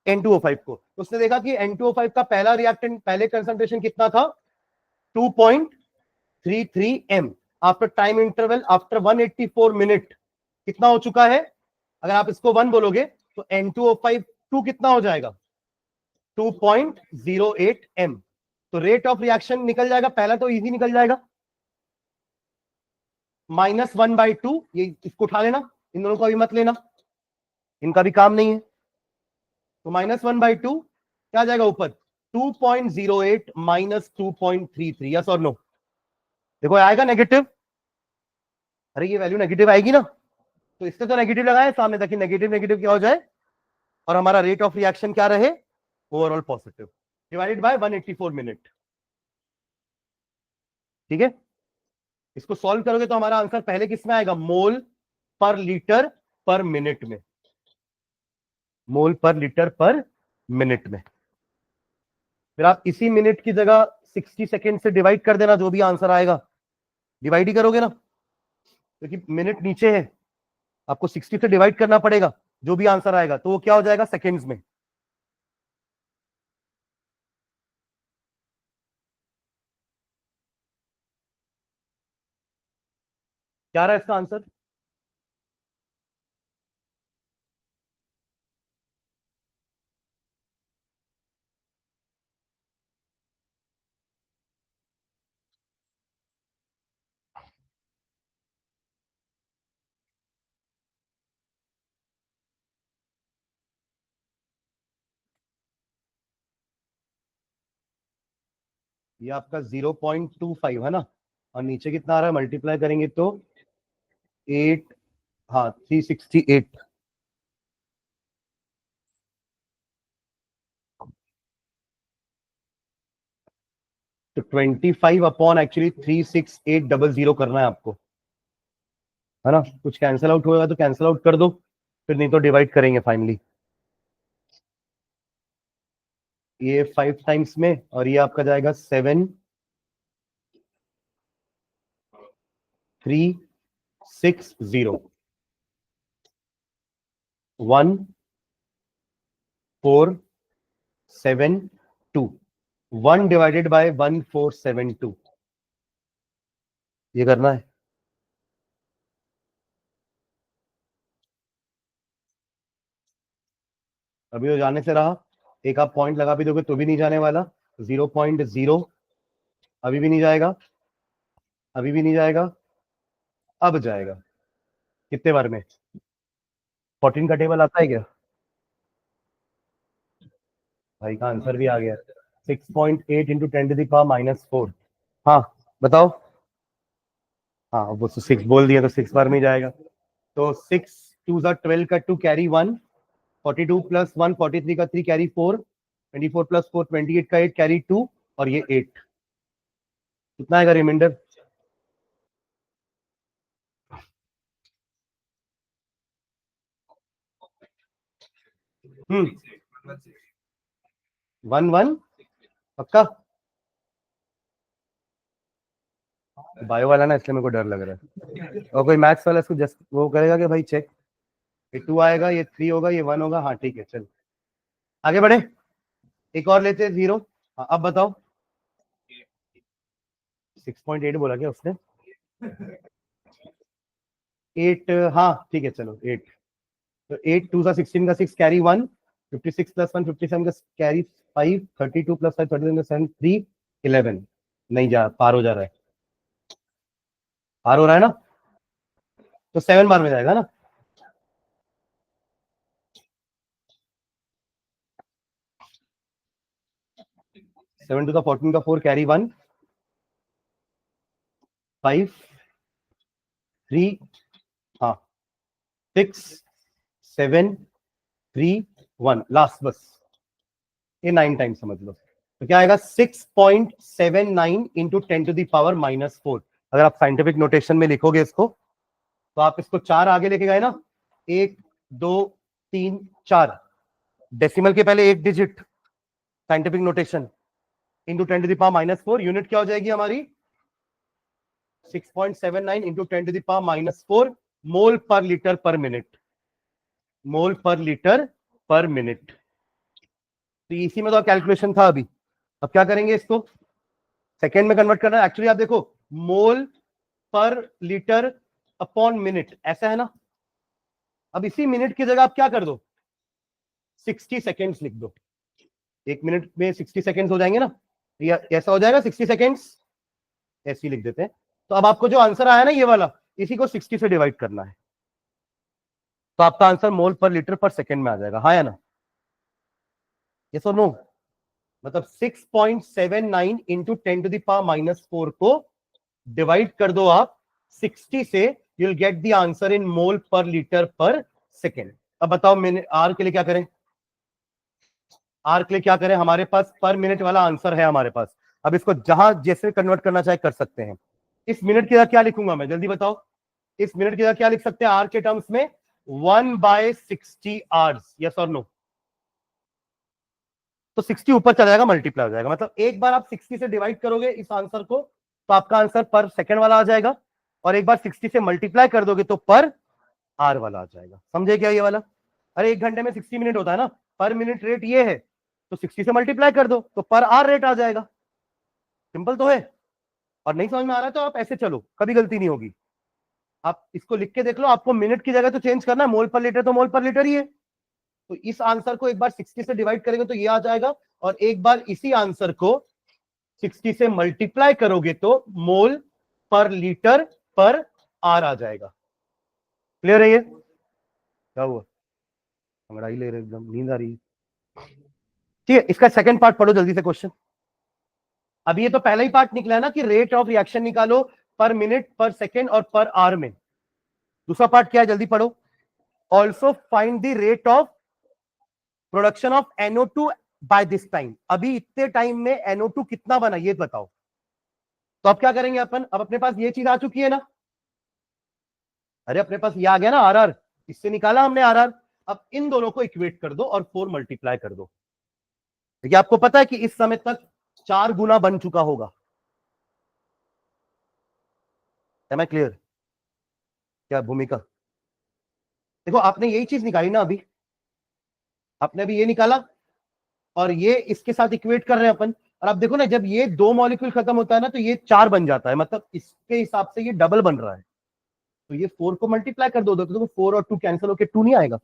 N2O5 को. तो उसने देखा कि N2O5 का पहला रिएक्टेंट, पहले कंसंट्रेशन कितना था? 2.33 m. After time interval, after 184 minute कितना हो चुका है? अगर आप इसको 1 बोलोगे तो N2O5 2 कितना हो जाएगा? 2.08 m. तो रेट ऑफ रिएक्शन निकल जाएगा, पहला तो इजी निकल जाएगा, -1/2. ये इसको उठा लेना, इन दोनों को अभी मत लेना, इनका भी काम नहीं है. तो -1/2 क्या आ जाएगा ऊपर? 2.08 माइनस 2.33. यस और नो? देखो आएगा नेगेटिव. अरे ये वैल्यू नेगेटिव आएगी ना, तो इससे तो नेगेटिव लगाए सामने, ताकि नेगेटिव नेगेटिव क्या हो जाए और हमारा रेट ऑफ रिएक्शन क्या रहे? Overall positive, divided by 184 minute. ठीक है. इसको सॉल्व करोगे तो हमारा आंसर पहले किस में आएगा? मोल पर लीटर पर मिनट में. मोल पर लीटर पर मिनट में. फिर आप इसी मिनट की जगह 60 सेकेंड से डिवाइड कर देना, जो भी आंसर आएगा. डिवाइड ही करोगे ना, क्योंकि मिनट नीचे है, आपको 60 से डिवाइड करना पड़ेगा. जो भी आंसर आएगा तो वो क्या हो जाएगा? सेकेंड्स में. क्या रहा है इसका आंसर? ये आपका 0.25 है ना, और नीचे कितना आ रहा है? मल्टीप्लाई करेंगे तो 8, हाँ 368. तो 25 अपॉन एक्चुअली 36800 करना है आपको, है ना. कुछ कैंसिल आउट होगा तो कैंसिल आउट कर दो, फिर नहीं तो डिवाइड करेंगे फाइनली. ये 5 टाइम्स में, और ये आपका जाएगा 7 3 6 0 1 4 7 2. 1 डिवाइडेड बाय 1472. ये करना है. अभी तो जाने से रहा, एक आप पॉइंट लगा भी दोगे तो भी नहीं जाने वाला. 0.0 अभी भी नहीं जाएगा, अभी भी नहीं जाएगा, अब जाएगा. कितने बार में? 14 का टेबल आता है क्या? भाई का आंसर भी आ गया. 6.8 इंटू 10 टू द पावर -4. हाँ बताओ। हाँ वो 6 बोल दिया तो 6 बार में ही जाएगा। तो 6 2 12 का 2 कैरी 1, 42 प्लस 1 43 का 3 कैरी 4, 24 प्लस 4 28 का 8 कैरी 2, और ये 8 कितना आएगा रिमाइंडर? हम्म 1 1 पक्का। बायो वाला ना इसलिए मेरे को डर लग रहा है, और कोई मैथ्स वाला इसको जस्ट वो करेगा कि भाई चेक, ये 2 आएगा, ये 3 होगा, ये 1 होगा। हाँ ठीक है चल आगे बढ़े। एक और लेते हैं 0। हाँ, अब बताओ। 6.8 बोला क्या उसने? 8, हाँ ठीक है चलो 8। तो 8 2 का 16 का 6 कैरी 1, 56 प्लस 1 57 का कैरी 5, 32 प्लस 5 37 का 7 3 11। नहीं जा पार हो जा रहा है, पार हो रहा है ना? तो 7 बार में जाएगा ना। 7 टू का 14 का 4 कैरी 1, 5 3, हाँ 6 7 3 1 लास्ट बस। ये 9 टाइम समझ लो। तो क्या आएगा? 6.79 इंटू 10⁻⁻⁴। अगर आप साइंटिफिक नोटेशन में लिखोगे इसको, तो आप इसको 4 आगे लेके गए ना, 1 2 3 4, डेसिमल के पहले एक digit, scientific notation, into 10⁻⁻⁴। Unit क्या हो जाएगी हमारी? 6.79 इंटू 10⁻⁻⁴ मोल पर लीटर पर मिनट। मोल पर लीटर पर मिनट। तो इसी में तो कैलकुलेशन था अभी। अब क्या करेंगे इसको? सेकेंड में कन्वर्ट करना है। एक्चुअली आप देखो, मोल पर लीटर अपॉन मिनट ऐसा है ना। अब इसी मिनट की जगह आप क्या कर दो? 60 सेकेंड्स लिख दो। 1 मिनट में 60 सेकेंड्स हो जाएंगे ना, ये ऐसा हो जाएगा 60 सेकेंड्स, ऐसे ही लिख देते हैं। तो अब आपको जो आंसर आया ना ये वाला, इसी को 60 से डिवाइड करना है, तो आपका आंसर मोल पर लीटर पर सेकेंड में आ जाएगा। हाँ या ना? यस और नो? मतलब 6.79 इंटू 10⁻⁻⁴ को डिवाइड कर दो आप 60 से, you will get the answer in mole per litre पर सेकेंड। अब बताओ मिनट आर के लिए क्या करें? आर के लिए क्या करें? हमारे पास पर मिनट वाला आंसर है हमारे पास। अब इसको जहां जैसे कन्वर्ट करना चाहे कर सकते हैं। इस मिनट की जगह क्या लिखूंगा मैं, जल्दी बताओ। इस मिनट की जगह क्या लिख सकते हैं आर के टर्म्स में? 1/60 आवर्स। यस और नो? तो 60 ऊपर चला जाएगा, मल्टीप्लाई हो जाएगा। मतलब एक बार आप 60 से डिवाइड करोगे इस आंसर को, तो आपका आंसर पर सेकंड वाला आ जाएगा, और एक बार 60 से मल्टीप्लाई कर दोगे तो पर आर वाला आ जाएगा। समझे क्या ये वाला? अरे 1 घंटे में 60 मिनट होता है ना, पर मिनट रेट ये है, तो 60 से मल्टीप्लाई कर दो तो पर आर रेट आ जाएगा। सिंपल तो है। और नहीं समझ में आ रहा है तो आप ऐसे चलो, कभी गलती नहीं होगी। आप इसको लिख के देख लो, आपको मिनट की जगह तो चेंज करना है, मोल पर लीटर तो मोल पर लीटर ही है। तो इस आंसर को एक बार 60 से डिवाइड करेंगे तो ये आ जाएगा, और एक बार इसी आंसर को 60 से मल्टीप्लाई करोगे तो मोल पर लीटर पर आर आ जाएगा। क्लियर है ये? क्या हुआ? अंगड़ाई ले रहे, एकदम नींद आ रही है। ठीक है, इसका सेकंड पार्ट पढ़ो जल्दी से क्वेश्चन। अभी ये तो पहला ही पार्ट निकला है ना कि रेट ऑफ रिएक्शन निकालो पर मिनट पर सेकेंड और पर आवर में। दूसरा पार्ट क्या है, जल्दी पढ़ो। Also find the rate of production of NO2 by this time. अभी इतने टाइम में NO2 कितना बना ये बताओ। तो अब क्या करेंगे अपन? अब अपने पास ये चीज आ चुकी है ना, अरे अपने पास ये आ गया ना RR, इससे निकाला हमने RR। अब इन दोनों को इक्वेट कर दो और 4 मल्टीप्लाई कर दो। देखिए आपको पता है कि इस समय तक 4 गुना बन चुका होगा। है मैं क्लियर? क्या भूमिका? देखो आपने यही चीज निकाली ना अभी, आपने अभी ये निकाला, और ये इसके साथ इक्वेट कर रहे हैं अपन। और आप देखो ना, जब ये 2 मॉलिक्यूल खत्म होता है ना, तो ये 4 बन जाता है, मतलब इसके हिसाब से ये डबल बन रहा है। तो ये 4 को मल्टीप्लाई कर दो तो 4 और 2 कैंसिल होकर 2 नहीं आएगा।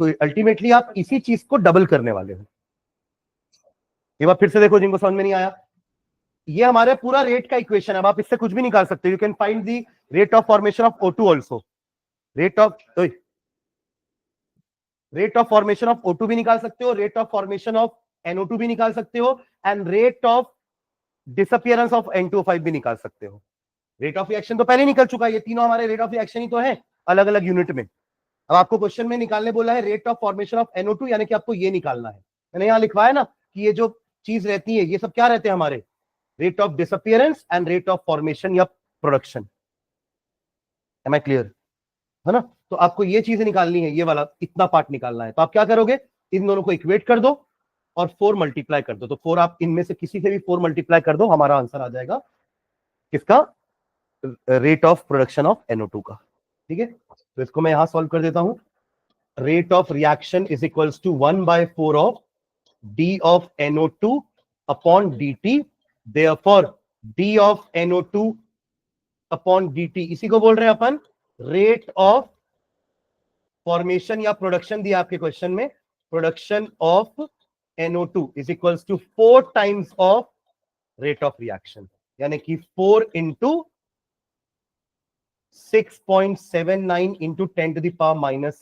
तो अल्टीमेटली आप इसी चीज को डबल करने वाले हो। एक बार फिर से देखो जिनको समझ में नहीं आया, ये हमारे पूरा रेट का इक्वेशन है। अब आप इससे कुछ भी निकाल सकते हो। You can find the rate of formation of O2 also. Rate of formation of O2 भी निकाल सकते हो, rate of formation of NO2 भी निकाल सकते हो, and rate of disappearance of N2O5 भी निकाल सकते हो। रेट ऑफ रिएक्शन तो पहले निकल चुका है, ये तीनों हमारे रेट ऑफ रिएक्शन ही तो है अलग अलग यूनिट में। अब आपको क्वेश्चन में निकालने बोला है rate of formation of NO2, यानी कि आपको ये निकालना है। मैंने यहां लिखवाया ना कि ये जो चीज रहती है ये सब क्या रहते हैं हमारे, rate of disappearance and rate of formation या प्रोडक्शन। एम आई क्लियर, है ना? तो आपको ये चीजें निकालनी है, ये वाला इतना पार्ट निकालना है। तो आप क्या करोगे, इन दोनों को इक्वेट कर दो और 4 मल्टीप्लाई कर दो। तो 4 आप इनमें से किसी से भी 4 मल्टीप्लाई कर दो, हमारा आंसर आ जाएगा किसका, rate of production of NO2 का। ठीक है, तो इसको मैं यहां सॉल्व कर देता हूं। Rate of reaction is equals to 1/4 of D of NO2 upon dt, therefore D of NO2 upon dt, इसी को बोल रहे हैं अपन रेट ऑफ फॉर्मेशन या प्रोडक्शन दिया आपके क्वेश्चन में, production of NO2 is equals to 4 times of rate of reaction, यानी कि 4 इंटू 6.79 इंटू 10⁻⁻⁴।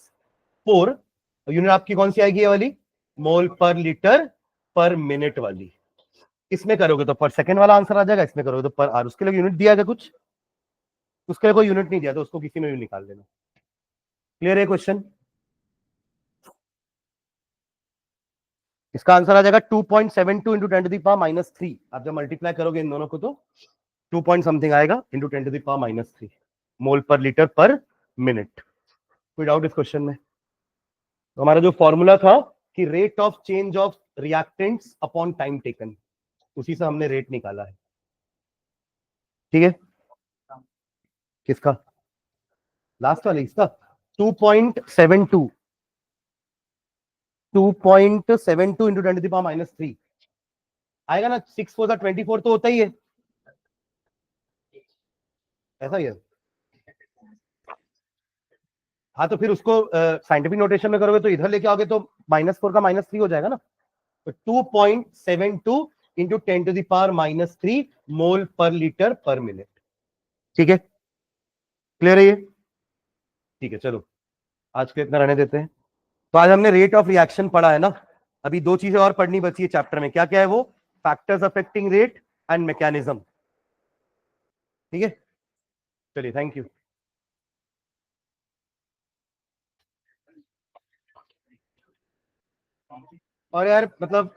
यूनिट आपकी कौन सी आएगी, ये वाली मोल पर लीटर पर मिनट वाली। इसमें करोगे तो पर सेकंड वाला आंसर आ जाएगा, इसमें करोगे तो पर आर। उसके लिए यूनिट दिया गया कुछ, उसके लिए कोई यूनिट नहीं दिया, तो उसको किसी में भी निकाल लेना। क्लियर है क्वेश्चन? इसका आंसर आ जाएगा 2.72 इंटू 10⁻⁻3। आप जब मल्टीप्लाई करोगे इन दोनों को तो 2 पॉइंट समथिंग आएगा इंटू 10⁻⁻3 मोल पर लीटर पर मिनट। कोई डाउट इस क्वेश्चन में? तो हमारा जो फॉर्मूला था कि rate of change of reactants upon time taken, उसी से हमने रेट निकाला है। ठीक है, किसका, लास्ट वाले इसका 2.72 इंटू 10⁻⁻3 आएगा ना। 6 4 24 तो होता ही है, ऐसा ही है। हाँ, तो फिर उसको साइंटिफिक नोटेशन में करोगे तो इधर लेके आओगे तो -4 का -3 हो जाएगा ना। तो 2.72 इंटू 10⁻⁻3 मोल पर लीटर पर मिनट। ठीक है, क्लियर है ये? ठीक है, चलो आज के इतना रहने देते हैं। तो आज हमने रेट ऑफ रिएक्शन पढ़ा है ना। अभी 2 चीजें और पढ़नी बची है चैप्टर में। क्या क्या है वो, factors affecting rate and mechanism. ठीक है, चलिए, थैंक यू। और यार मतलब